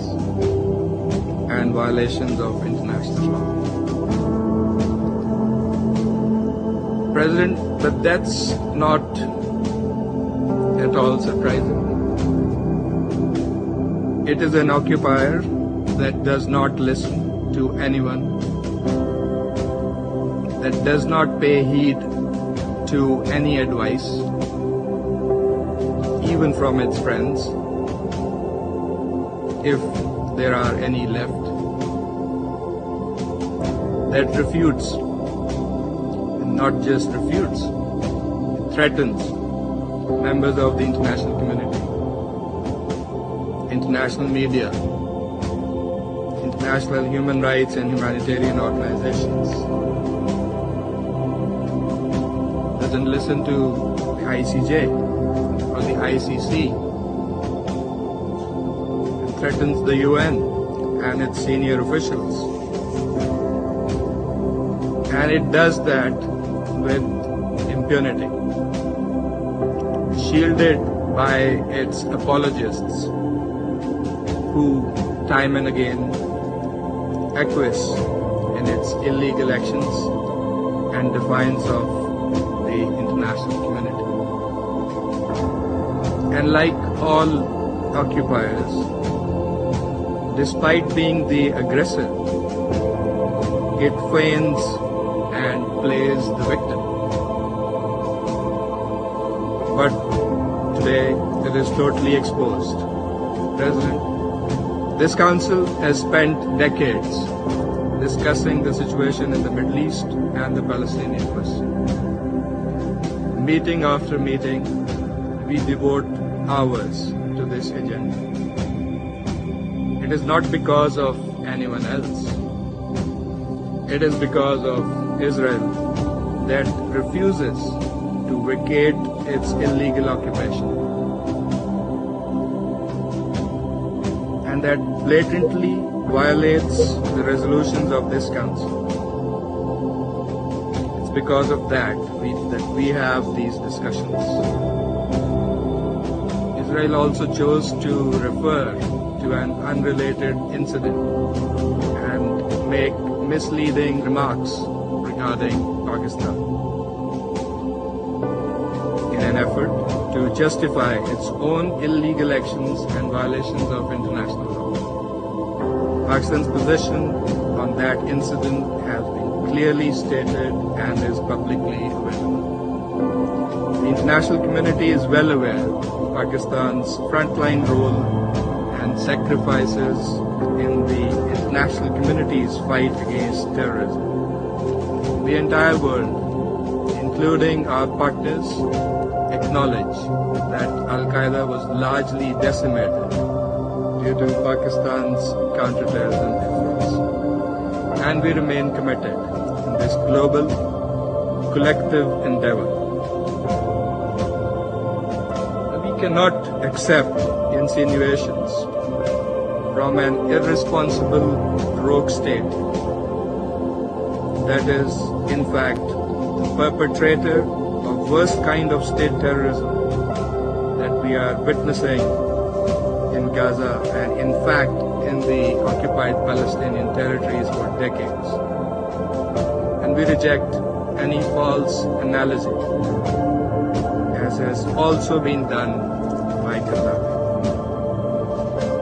and violations of international law. President, but that's not at all surprising. It is an occupier that does not listen to anyone, that does not pay heed to any advice, even from its friends, if there are any left, that refutes, and not just refutes, it threatens members of the international community, international media, international human rights and humanitarian organizations, doesn't listen to the ICJ or the ICC, and threatens the UN and its senior officials. And it does that with impunity, shielded by its apologists, who time and again acquiesce in its illegal actions and defiance of the international community. And like all occupiers, despite being the aggressor, it feigns and plays the victim. But today it is totally exposed. President, this council has spent decades discussing the situation in the Middle East and the Palestinian question. Meeting after meeting, we devote hours to this agenda. It is not because of anyone else. It is because of Israel that refuses to vacate its illegal occupation and that blatantly violates the resolutions of this council. It's because of that we have these discussions. Israel also chose to refer to an unrelated incident and make misleading remarks regarding Pakistan in an effort to justify its own illegal actions and violations of international law. Pakistan's position on that incident has been clearly stated and is publicly available. The international community is well aware of Pakistan's frontline role and sacrifices in the international community's fight against terrorism. The entire world, including our partners, acknowledge that Al-Qaeda was largely decimated due to Pakistan's counterterrorism efforts. And we remain committed in this global, collective endeavor. We cannot accept insinuations from an irresponsible rogue state that is, in fact, the perpetrator of worst kind of state terrorism that we are witnessing in Gaza and, in fact, in the occupied Palestinian territories for decades. And we reject any false analogy, as has also been done by Gaddafi.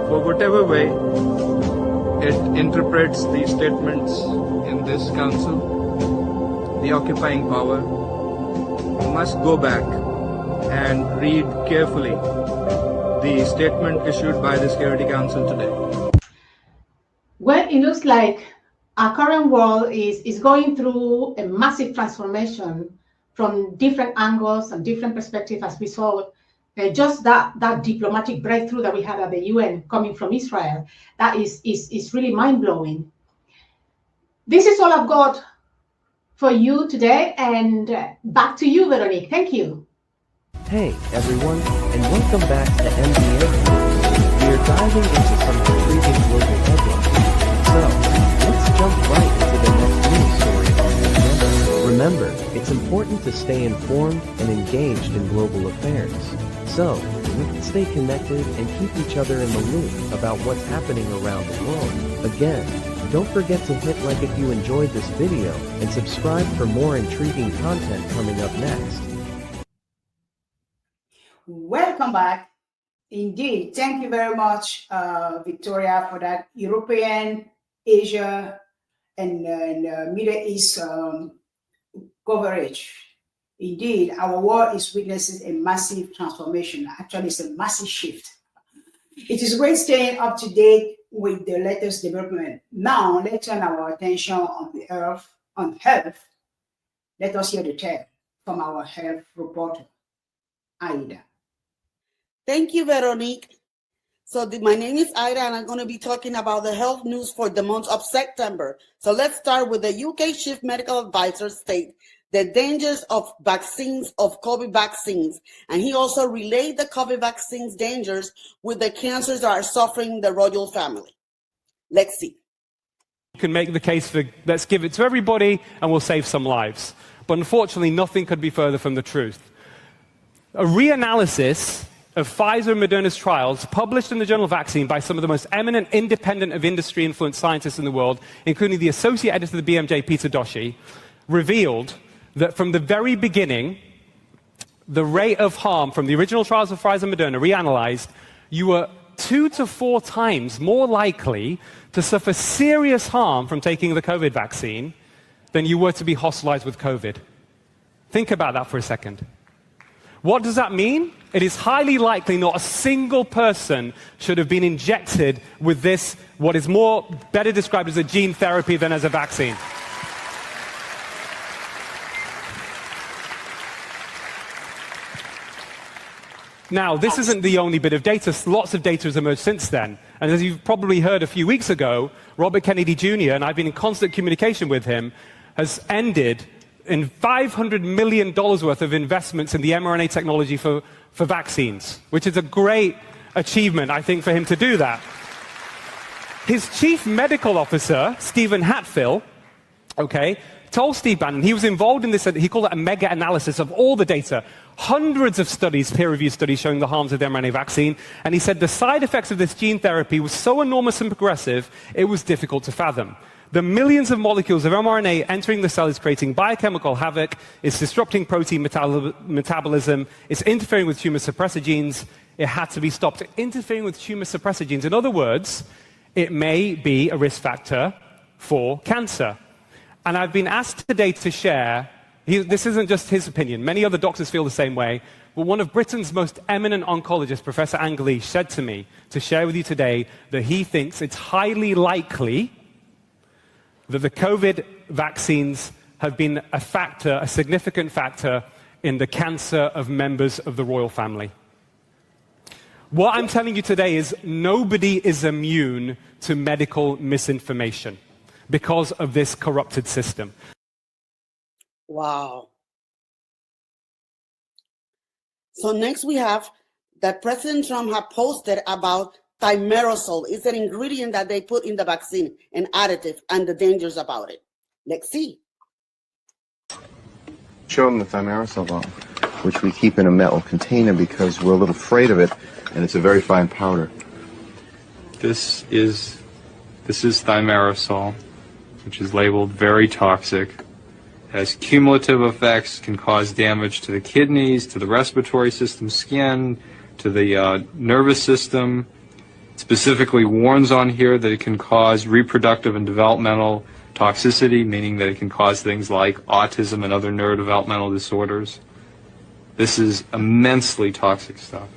For whatever way it interprets the statements in this council, the occupying power must go back and read carefully the statement issued by the Security Council today. Well, it looks like our current world is going through a massive transformation from different angles and different perspectives, as we saw just that diplomatic breakthrough that we had at the UN coming from Israel. That is really mind-blowing. This is all I've got for you today, and back to you, Veronique. Thank you. Hey everyone, and welcome back to MBN. We are diving into some intriguing global headlines. So, let's jump right into the next news story on the agenda. Remember, it's important to stay informed and engaged in global affairs. So, we can stay connected and keep each other in the loop about what's happening around the world. Again, don't forget to hit like if you enjoyed this video and subscribe for more intriguing content coming up next. Welcome back. Indeed. Thank you very much, Victoria, for that European, Asia, and Middle East coverage. Indeed, our world is witnessing a massive transformation. Actually, it's a massive shift. It is great staying up to date with the latest development. Now, let's turn our attention on health. Let us hear the tale from our health reporter, Aida. Thank you, Veronique. So my name is Ida, and I'm going to be talking about the health news for the month of September. So let's start with the UK Chief Medical Advisor state the dangers of vaccines, of COVID vaccines. And he also relayed the COVID vaccines dangers with the cancers that are suffering the royal family. Let's see. You can make the case for let's give it to everybody and we'll save some lives. But unfortunately, nothing could be further from the truth. A reanalysis of Pfizer and Moderna's trials, published in the Journal of Vaccine by some of the most eminent independent of industry influenced scientists in the world, including the associate editor of the BMJ, Peter Doshi, revealed that from the very beginning, the rate of harm from the original trials of Pfizer and Moderna reanalyzed, you were 2 to 4 times more likely to suffer serious harm from taking the COVID vaccine than you were to be hospitalized with COVID. Think about that for a second. What does that mean? It is highly likely not a single person should have been injected with this, what is better described as a gene therapy than as a vaccine. Now, this isn't the only bit of data. Lots of data has emerged since then. And as you've probably heard a few weeks ago, Robert Kennedy Jr., and I've been in constant communication with him, has ended in $500 million worth of investments in the mRNA technology for vaccines, which is a great achievement, I think, for him to do that. His chief medical officer, Stephen Hatfill, told Steve Bannon, he was involved in this, he called it a mega-analysis of all the data, hundreds of studies, peer-reviewed studies showing the harms of the mRNA vaccine, and he said the side effects of this gene therapy was so enormous and progressive, it was difficult to fathom. The millions of molecules of mRNA entering the cell is creating biochemical havoc, it's disrupting protein metabolism, it's interfering with tumor suppressor genes, it had to be stopped. Interfering with tumor suppressor genes, in other words, it may be a risk factor for cancer. And I've been asked today to share, this isn't just his opinion, many other doctors feel the same way, but one of Britain's most eminent oncologists, Professor Angeli, said to me to share with you today that he thinks it's highly likely that the COVID vaccines have been a factor, a significant factor, in the cancer of members of the royal family. What I'm telling you today is nobody is immune to medical misinformation because of this corrupted system. Wow. So next we have that President Trump had posted about thimerosal. It's an ingredient that they put in the vaccine, an additive, and the dangers about it. Let's see. Show them the thimerosal bottle, which we keep in a metal container because we're a little afraid of it, and it's a very fine powder. This is thimerosal, which is labeled very toxic, has cumulative effects, can cause damage to the kidneys, to the respiratory system, skin, to the nervous system. Specifically warns on here that it can cause reproductive and developmental toxicity, meaning that it can cause things like autism and other neurodevelopmental disorders. This is immensely toxic stuff.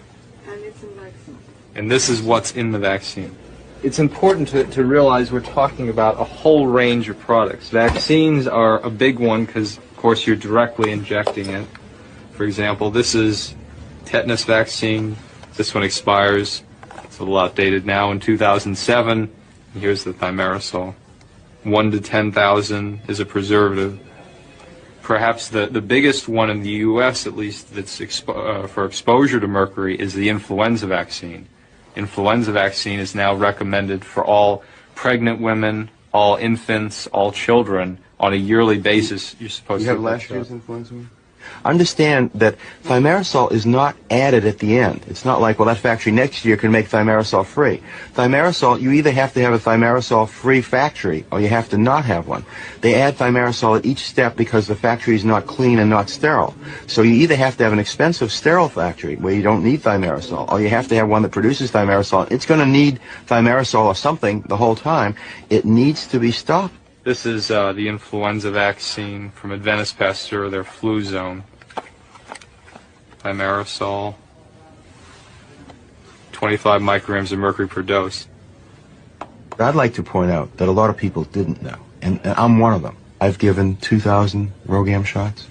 And it's in vaccine. And this is what's in the vaccine. It's important to realize we're talking about a whole range of products. Vaccines are a big one because, of course, you're directly injecting it. For example, this is tetanus vaccine. This one expires, it's a little outdated now, in 2007. And here's the thimerosal. 1 to 10,000 is a preservative. Perhaps the biggest one in the U.S., at least, that's for exposure to mercury is the influenza vaccine. Influenza vaccine is now recommended for all pregnant women, all infants, all children on a yearly basis. You're supposed to have last year's influenza? Understand that thimerosal is not added at the end. It's not like, well, that factory next year can make thimerosal free. Thimerosal, you either have to have a thimerosal free factory or you have to not have one. They add thimerosal at each step because the factory is not clean and not sterile. So you either have to have an expensive sterile factory where you don't need thimerosal, or you have to have one that produces thimerosal. It's going to need thimerosal or something the whole time. It needs to be stopped. This is the influenza vaccine from Adventist Pasteur, their flu zone. Thimerosal, 25 micrograms of mercury per dose. I'd like to point out that a lot of people didn't know, and I'm one of them. I've given 2,000 RhoGAM shots.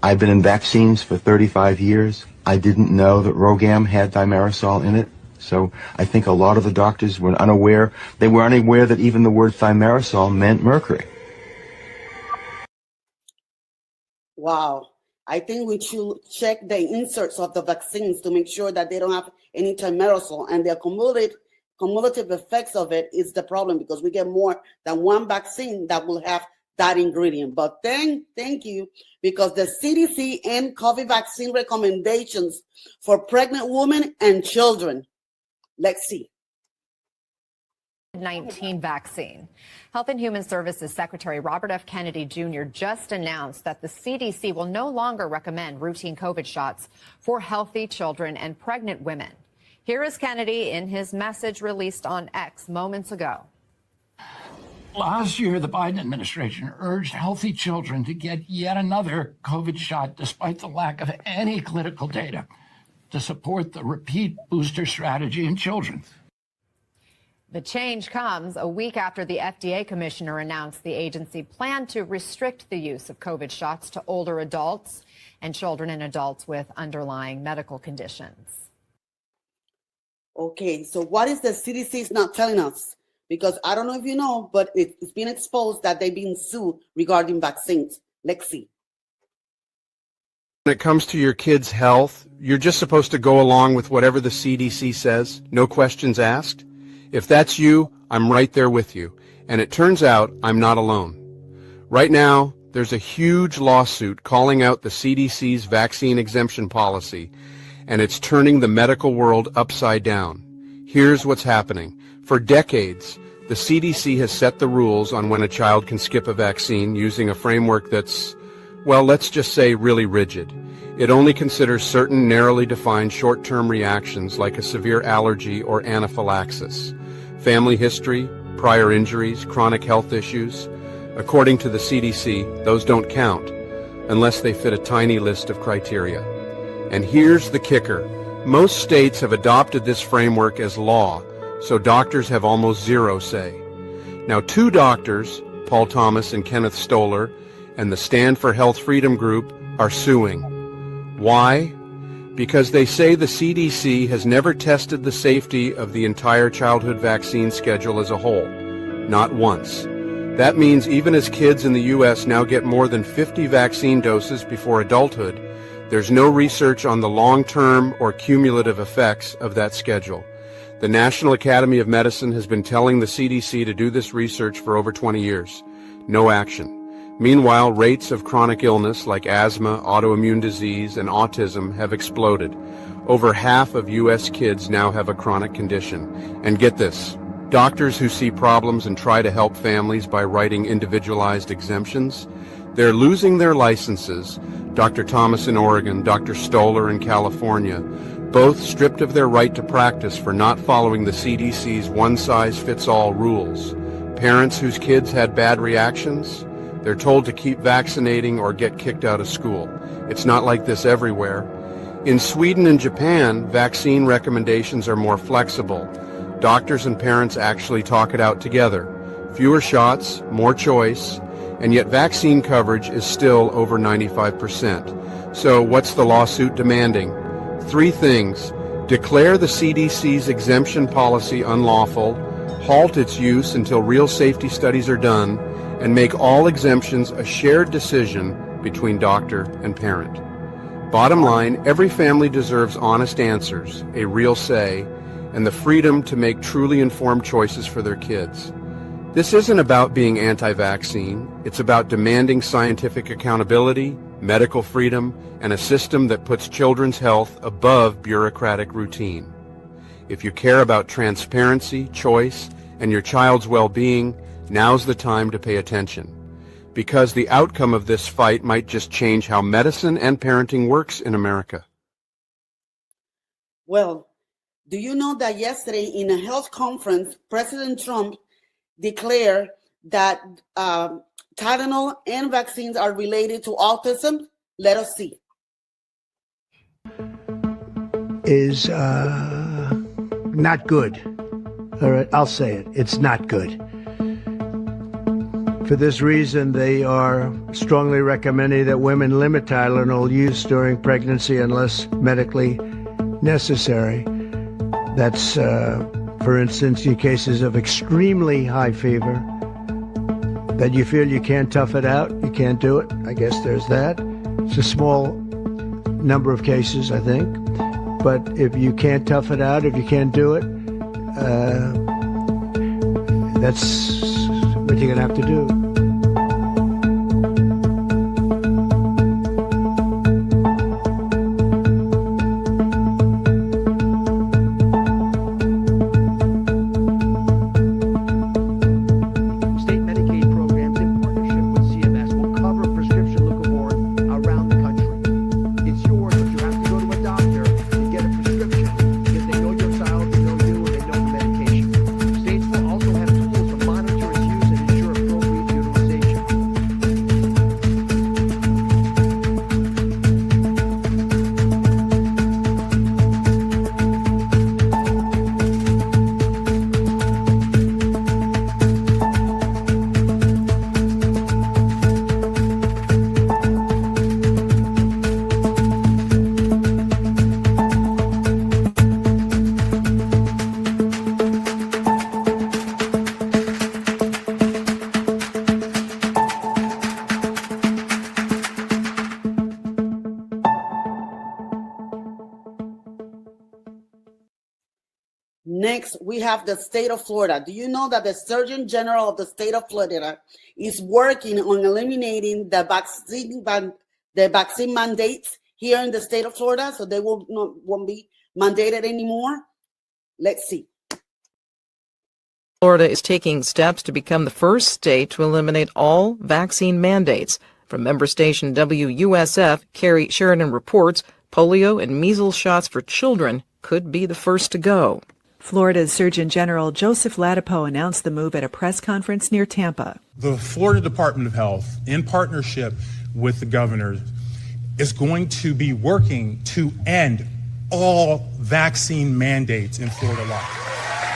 I've been in vaccines for 35 years. I didn't know that RhoGAM had thimerosal in it. So I think a lot of the doctors were unaware. They were unaware that even the word thimerosal meant mercury. Wow. I think we should check the inserts of the vaccines to make sure that they don't have any thimerosal, and the cumulative effects of it is the problem, because we get more than one vaccine that will have that ingredient. But thank you, because the CDC and COVID vaccine recommendations for pregnant women and children. Let's see. COVID-19 vaccine. Health and Human Services Secretary Robert F. Kennedy Jr. just announced that the CDC will no longer recommend routine COVID shots for healthy children and pregnant women. Here is Kennedy in his message released on X moments ago. Last year, the Biden administration urged healthy children to get yet another COVID shot despite the lack of any clinical data to support the repeat booster strategy in children. The change comes a week after the FDA commissioner announced the agency planned to restrict the use of COVID shots to older adults and children and adults with underlying medical conditions. Okay, so what is the CDC not telling us? Because I don't know if you know, but it's been exposed that they've been sued regarding vaccines. Let's see. When it comes to your kids' health, you're just supposed to go along with whatever the CDC says, no questions asked. If that's you, I'm right there with you. And it turns out I'm not alone. Right now, there's a huge lawsuit calling out the CDC's vaccine exemption policy, and it's turning the medical world upside down. Here's what's happening. For decades, the CDC has set the rules on when a child can skip a vaccine using a framework that's, well, let's just say really rigid. It only considers certain narrowly defined short-term reactions like a severe allergy or anaphylaxis, family history, prior injuries, chronic health issues. According to the CDC, those don't count unless they fit a tiny list of criteria. And here's the kicker. Most states have adopted this framework as law, so doctors have almost zero say. Now, two doctors, Paul Thomas and Kenneth Stoller, and the Stand for Health Freedom group are suing. Why? Because they say the CDC has never tested the safety of the entire childhood vaccine schedule as a whole. Not once. That means even as kids in the U.S. now get more than 50 vaccine doses before adulthood, there's no research on the long-term or cumulative effects of that schedule. The National Academy of Medicine has been telling the CDC to do this research for over 20 years. No action. Meanwhile, rates of chronic illness like asthma, autoimmune disease, and autism have exploded. Over half of U.S. kids now have a chronic condition. And get this, doctors who see problems and try to help families by writing individualized exemptions, they're losing their licenses. Dr. Thomas in Oregon, Dr. Stoller in California, both stripped of their right to practice for not following the CDC's one-size-fits-all rules. Parents whose kids had bad reactions, they're told to keep vaccinating or get kicked out of school. It's not like this everywhere. In Sweden and Japan, vaccine recommendations are more flexible. Doctors and parents actually talk it out together. Fewer shots, more choice, and yet vaccine coverage is still over 95%. So what's the lawsuit demanding? 3 things. Declare the CDC's exemption policy unlawful, halt its use until real safety studies are done, and make all exemptions a shared decision between doctor and parent. Bottom line, every family deserves honest answers, a real say, and the freedom to make truly informed choices for their kids. This isn't about being anti-vaccine. It's about demanding scientific accountability, medical freedom, and a system that puts children's health above bureaucratic routine. If you care about transparency, choice, and your child's well-being, now's the time to pay attention. Because the outcome of this fight might just change how medicine and parenting works in America. Well, do you know that yesterday in a health conference, President Trump declared that Tylenol and vaccines are related to autism? Let us see. Is not good. All right, I'll say it. It's not good. For this reason, they are strongly recommending that women limit Tylenol use during pregnancy unless medically necessary. That's, for instance, in cases of extremely high fever, that you feel you can't tough it out, you can't do it. I guess there's that. It's a small number of cases, I think. But if you can't tough it out, if you can't do it, that's what you're going to have to do. Next, we have the state of Florida. Do you know that the Surgeon General of the state of Florida is working on eliminating the vaccine mandates here in the state of Florida, so they won't be mandated anymore? Let's see. Florida is taking steps to become the first state to eliminate all vaccine mandates. From member station WUSF, Carrie Sheridan reports polio and measles shots for children could be the first to go. Florida's Surgeon General Joseph Ladapo announced the move at a press conference near Tampa. The Florida Department of Health, in partnership with the governor, is going to be working to end all vaccine mandates in Florida law.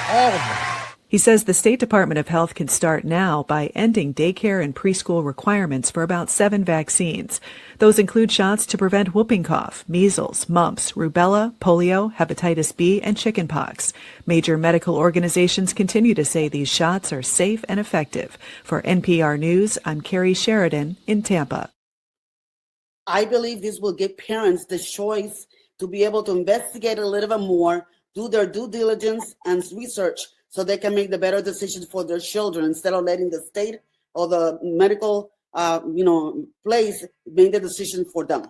All of them. He says the State Department of Health can start now by ending daycare and preschool requirements for about 7 vaccines. Those include shots to prevent whooping cough, measles, mumps, rubella, polio, hepatitis B, and chickenpox. Major medical organizations continue to say these shots are safe and effective. For NPR News, I'm Carrie Sheridan in Tampa. I believe this will give parents the choice to be able to investigate a little bit more, do their due diligence and research, so they can make the better decisions for their children instead of letting the state or the medical, place make the decision for them.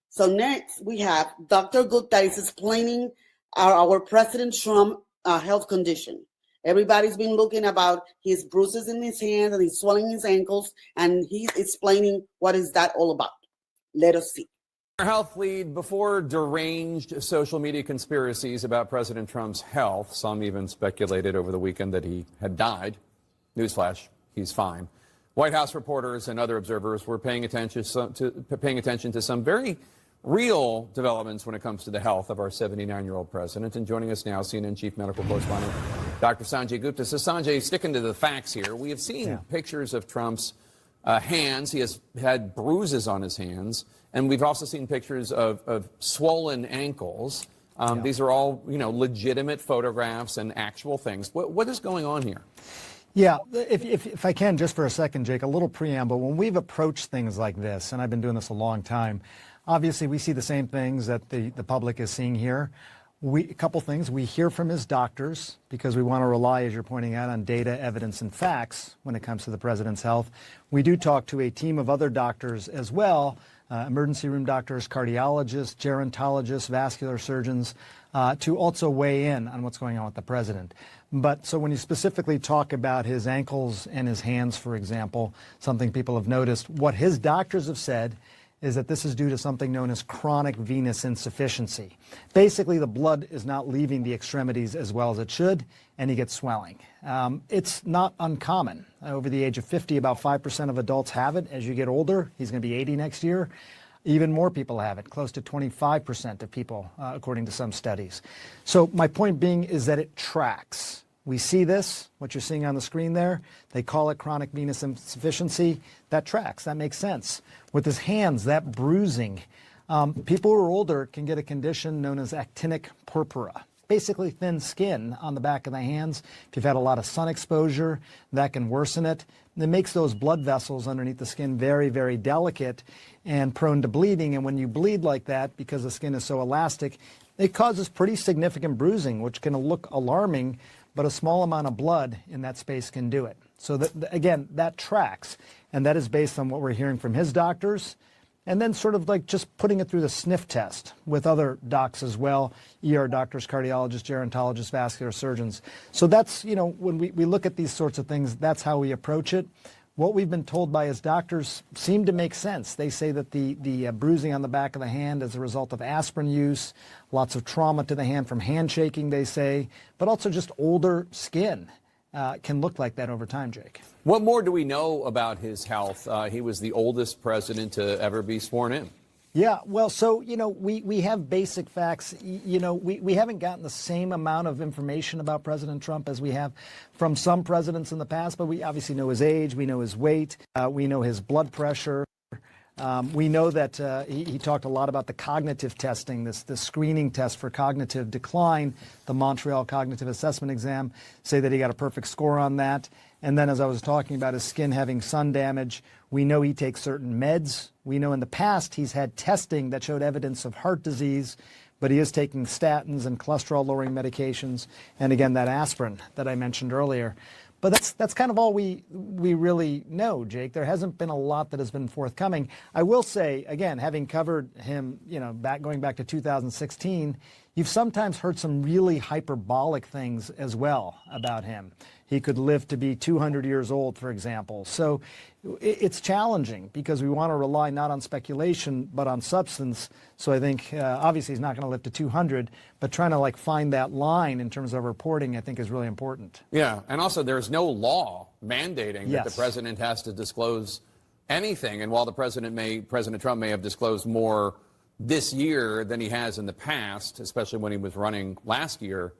So next we have Dr. Good that is explaining our President Trump health condition. Everybody's been looking about his bruises in his hands and he's swelling his ankles, and he's explaining what is that all about. Let us see. Our health lead, before deranged social media conspiracies about President Trump's health, some even speculated over the weekend that he had died. Newsflash, he's fine. White House reporters and other observers were paying attention to some very real developments when it comes to the health of our 79-year-old president. And joining us now, CNN chief medical correspondent Dr. Sanjay Gupta. So Sanjay, sticking to the facts here, we have seen pictures of Trump's hands. He has had bruises on his hands. And we've also seen pictures of swollen ankles. These are all, legitimate photographs and actual things. What is going on here? Yeah, if I can, just for a second, Jake, a little preamble. When we've approached things like this, and I've been doing this a long time, obviously we see the same things that the public is seeing here. A couple things. We hear from his doctors because we want to rely, as you're pointing out, on data, evidence, and facts when it comes to the president's health. We do talk to a team of other doctors as well, emergency room doctors, cardiologists, gerontologists, vascular surgeons, to also weigh in on what's going on with the president. But so when you specifically talk about his ankles and his hands, for example, something people have noticed, what his doctors have said is that this is due to something known as chronic venous insufficiency. Basically, the blood is not leaving the extremities as well as it should, and he gets swelling. It's not uncommon. Over the age of 50, about 5% of adults have it. As you get older, he's going to be 80 next year. Even more people have it, close to 25% of people, according to some studies. So my point being is that it tracks. We see this, what you're seeing on the screen there. They call it chronic venous insufficiency. That tracks. That makes sense. With his hands, that bruising, people who are older can get a condition known as actinic purpura. Basically thin skin on the back of the hands. If you've had a lot of sun exposure, that can worsen it. It makes those blood vessels underneath the skin very, very delicate and prone to bleeding. And when you bleed like that, because the skin is so elastic, it causes pretty significant bruising, which can look alarming, but a small amount of blood in that space can do it. So again, that tracks, and that is based on what we're hearing from his doctors, and then sort of like just putting it through the sniff test with other docs as well, ER doctors, cardiologists, gerontologists, vascular surgeons. So that's, when we look at these sorts of things, that's how we approach it. What we've been told by his doctors seem to make sense. They say that the bruising on the back of the hand is a result of aspirin use, lots of trauma to the hand from handshaking, they say, but also just older skin can look like that over time, Jake. What more do we know about his health? He was the oldest president to ever be sworn in. Yeah, well, so, we have basic facts. We haven't gotten the same amount of information about President Trump as we have from some presidents in the past, but we obviously know his age, we know his weight, we know his blood pressure. We know that he talked a lot about the cognitive testing, this screening test for cognitive decline, the Montreal Cognitive Assessment Exam, say that he got a perfect score on that. And then as I was talking about his skin having sun damage, we know he takes certain meds. We know in the past he's had testing that showed evidence of heart disease, but he is taking statins and cholesterol-lowering medications, and again, that aspirin that I mentioned earlier. But that's kind of all we really know, Jake. There hasn't been a lot that has been forthcoming. I will say, again, having covered him, going back to 2016, you've sometimes heard some really hyperbolic things as well about him. He could live to be 200 years old, for example. So it's challenging because we want to rely not on speculation but on substance. So I think obviously he's not going to live to 200, but trying to find that line in terms of reporting I think is really important. Yeah, and also there's no law mandating that the president has to disclose anything. And while President Trump may have disclosed more this year than he has in the past, especially when he was running last year,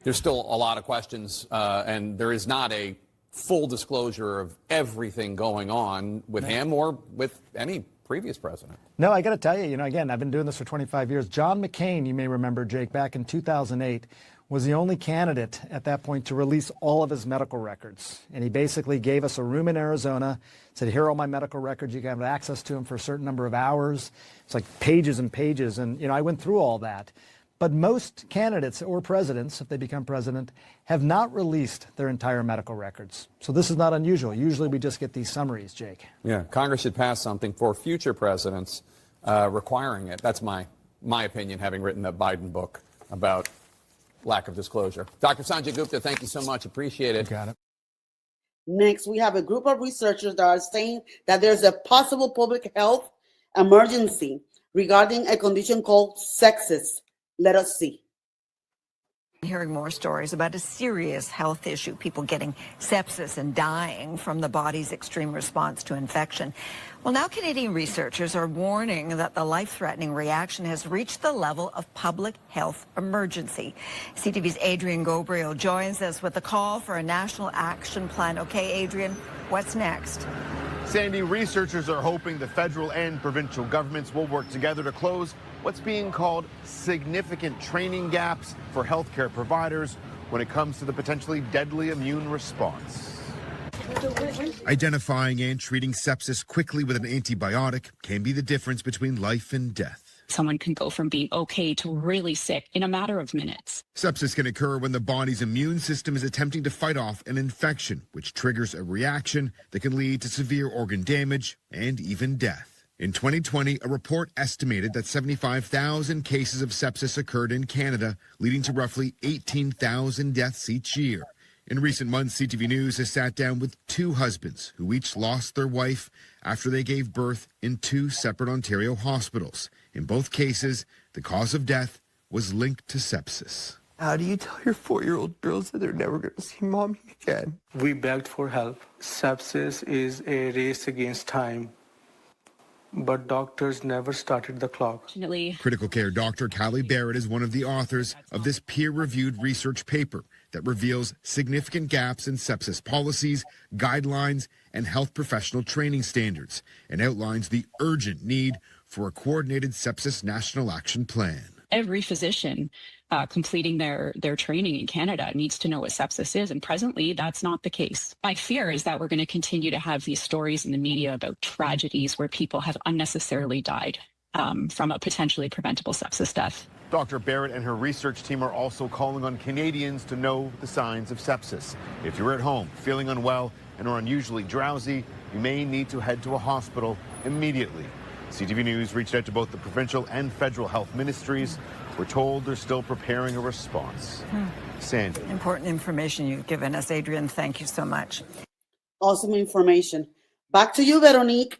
there's still a lot of questions, and there is not a full disclosure of everything going on with him or with any previous president. No, I got to tell you, again, I've been doing this for 25 years. John McCain, you may remember, Jake, back in 2008, was the only candidate at that point to release all of his medical records. And he basically gave us a room in Arizona, said, here are all my medical records. You can have access to them for a certain number of hours. It's like pages and pages. And, I went through all that. But most candidates or presidents, if they become president, have not released their entire medical records. So this is not unusual. Usually we just get these summaries, Jake. Yeah, Congress should pass something for future presidents requiring it. That's my opinion, having written the Biden book about lack of disclosure. Dr. Sanjay Gupta, thank you so much. Appreciate it. Got it. Next, we have a group of researchers that are saying that there's a possible public health emergency regarding a condition called sepsis. Let us see. Hearing more stories about a serious health issue, people getting sepsis and dying from the body's extreme response to infection. Well, now Canadian researchers are warning that the life-threatening reaction has reached the level of public health emergency. CTV's Adrian Gobriel joins us with a call for a national action plan. Okay, Adrian, what's next? Sandy, researchers are hoping the federal and provincial governments will work together to close what's being called significant training gaps for healthcare providers when it comes to the potentially deadly immune response. Identifying and treating sepsis quickly with an antibiotic can be the difference between life and death. Someone can go from being okay to really sick in a matter of minutes. Sepsis can occur when the body's immune system is attempting to fight off an infection, which triggers a reaction that can lead to severe organ damage and even death. In 2020, a report estimated that 75,000 cases of sepsis occurred in Canada, leading to roughly 18,000 deaths each year. In recent months, CTV News has sat down with two husbands who each lost their wife after they gave birth in two separate Ontario hospitals. In both cases, the cause of death was linked to sepsis. How do you tell your 4-year-old girls that they're never going to see mommy again? We begged for help. Sepsis is a race against time, but doctors never started the clock. Critical care doctor Callie Barrett is one of the authors of this peer-reviewed research paper that reveals significant gaps in sepsis policies, guidelines, and health professional training standards, and outlines the urgent need for a coordinated sepsis national action plan. Every physician completing their training in Canada needs to know what sepsis is, and presently that's not the case. My fear is that we're going to continue to have these stories in the media about tragedies where people have unnecessarily died from a potentially preventable sepsis death. Dr. Barrett and her research team are also calling on Canadians to know the signs of sepsis. If you're at home feeling unwell and are unusually drowsy, you may need to head to a hospital immediately. CTV News reached out to both the provincial and federal health ministries. We're told they're still preparing a response. Sandy. Important information you've given us, Adrian. Thank you so much. Awesome information. Back to you, Veronique.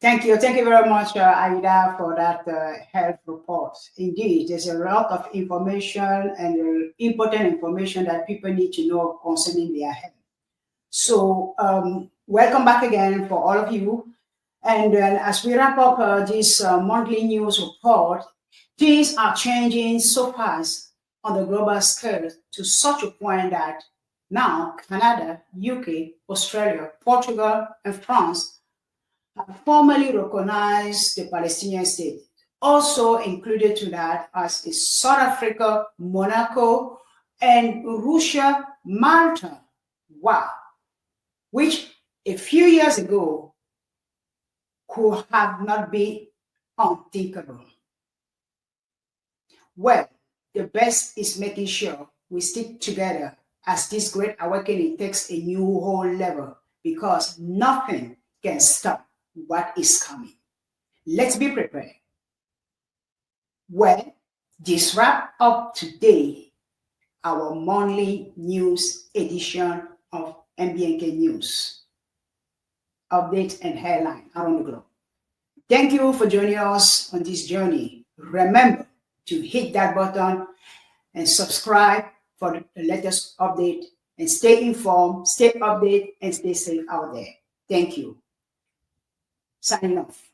Thank you. Thank you very much, Aida, for that health report. Indeed, there's a lot of information and important information that people need to know concerning their health. So welcome back again for all of you. And as we wrap up this monthly news report, things are changing so fast on the global scale to such a point that now Canada, UK, Australia, Portugal, and France have formally recognized the Palestinian state. Also included to that as is South Africa, Monaco, and Russia, Malta. Wow. Which a few years ago could have not been unthinkable. Well, the best is making sure we stick together as this great awakening takes a new whole level, because nothing can stop what is coming. Let's be prepared. Well, this wrap up today our monthly news edition of MBNK News, updates and headline around the globe. Thank you for joining us on this journey. Remember to hit that button and subscribe for the latest update, and stay informed, stay updated, and stay safe out there. Thank you. Signing off.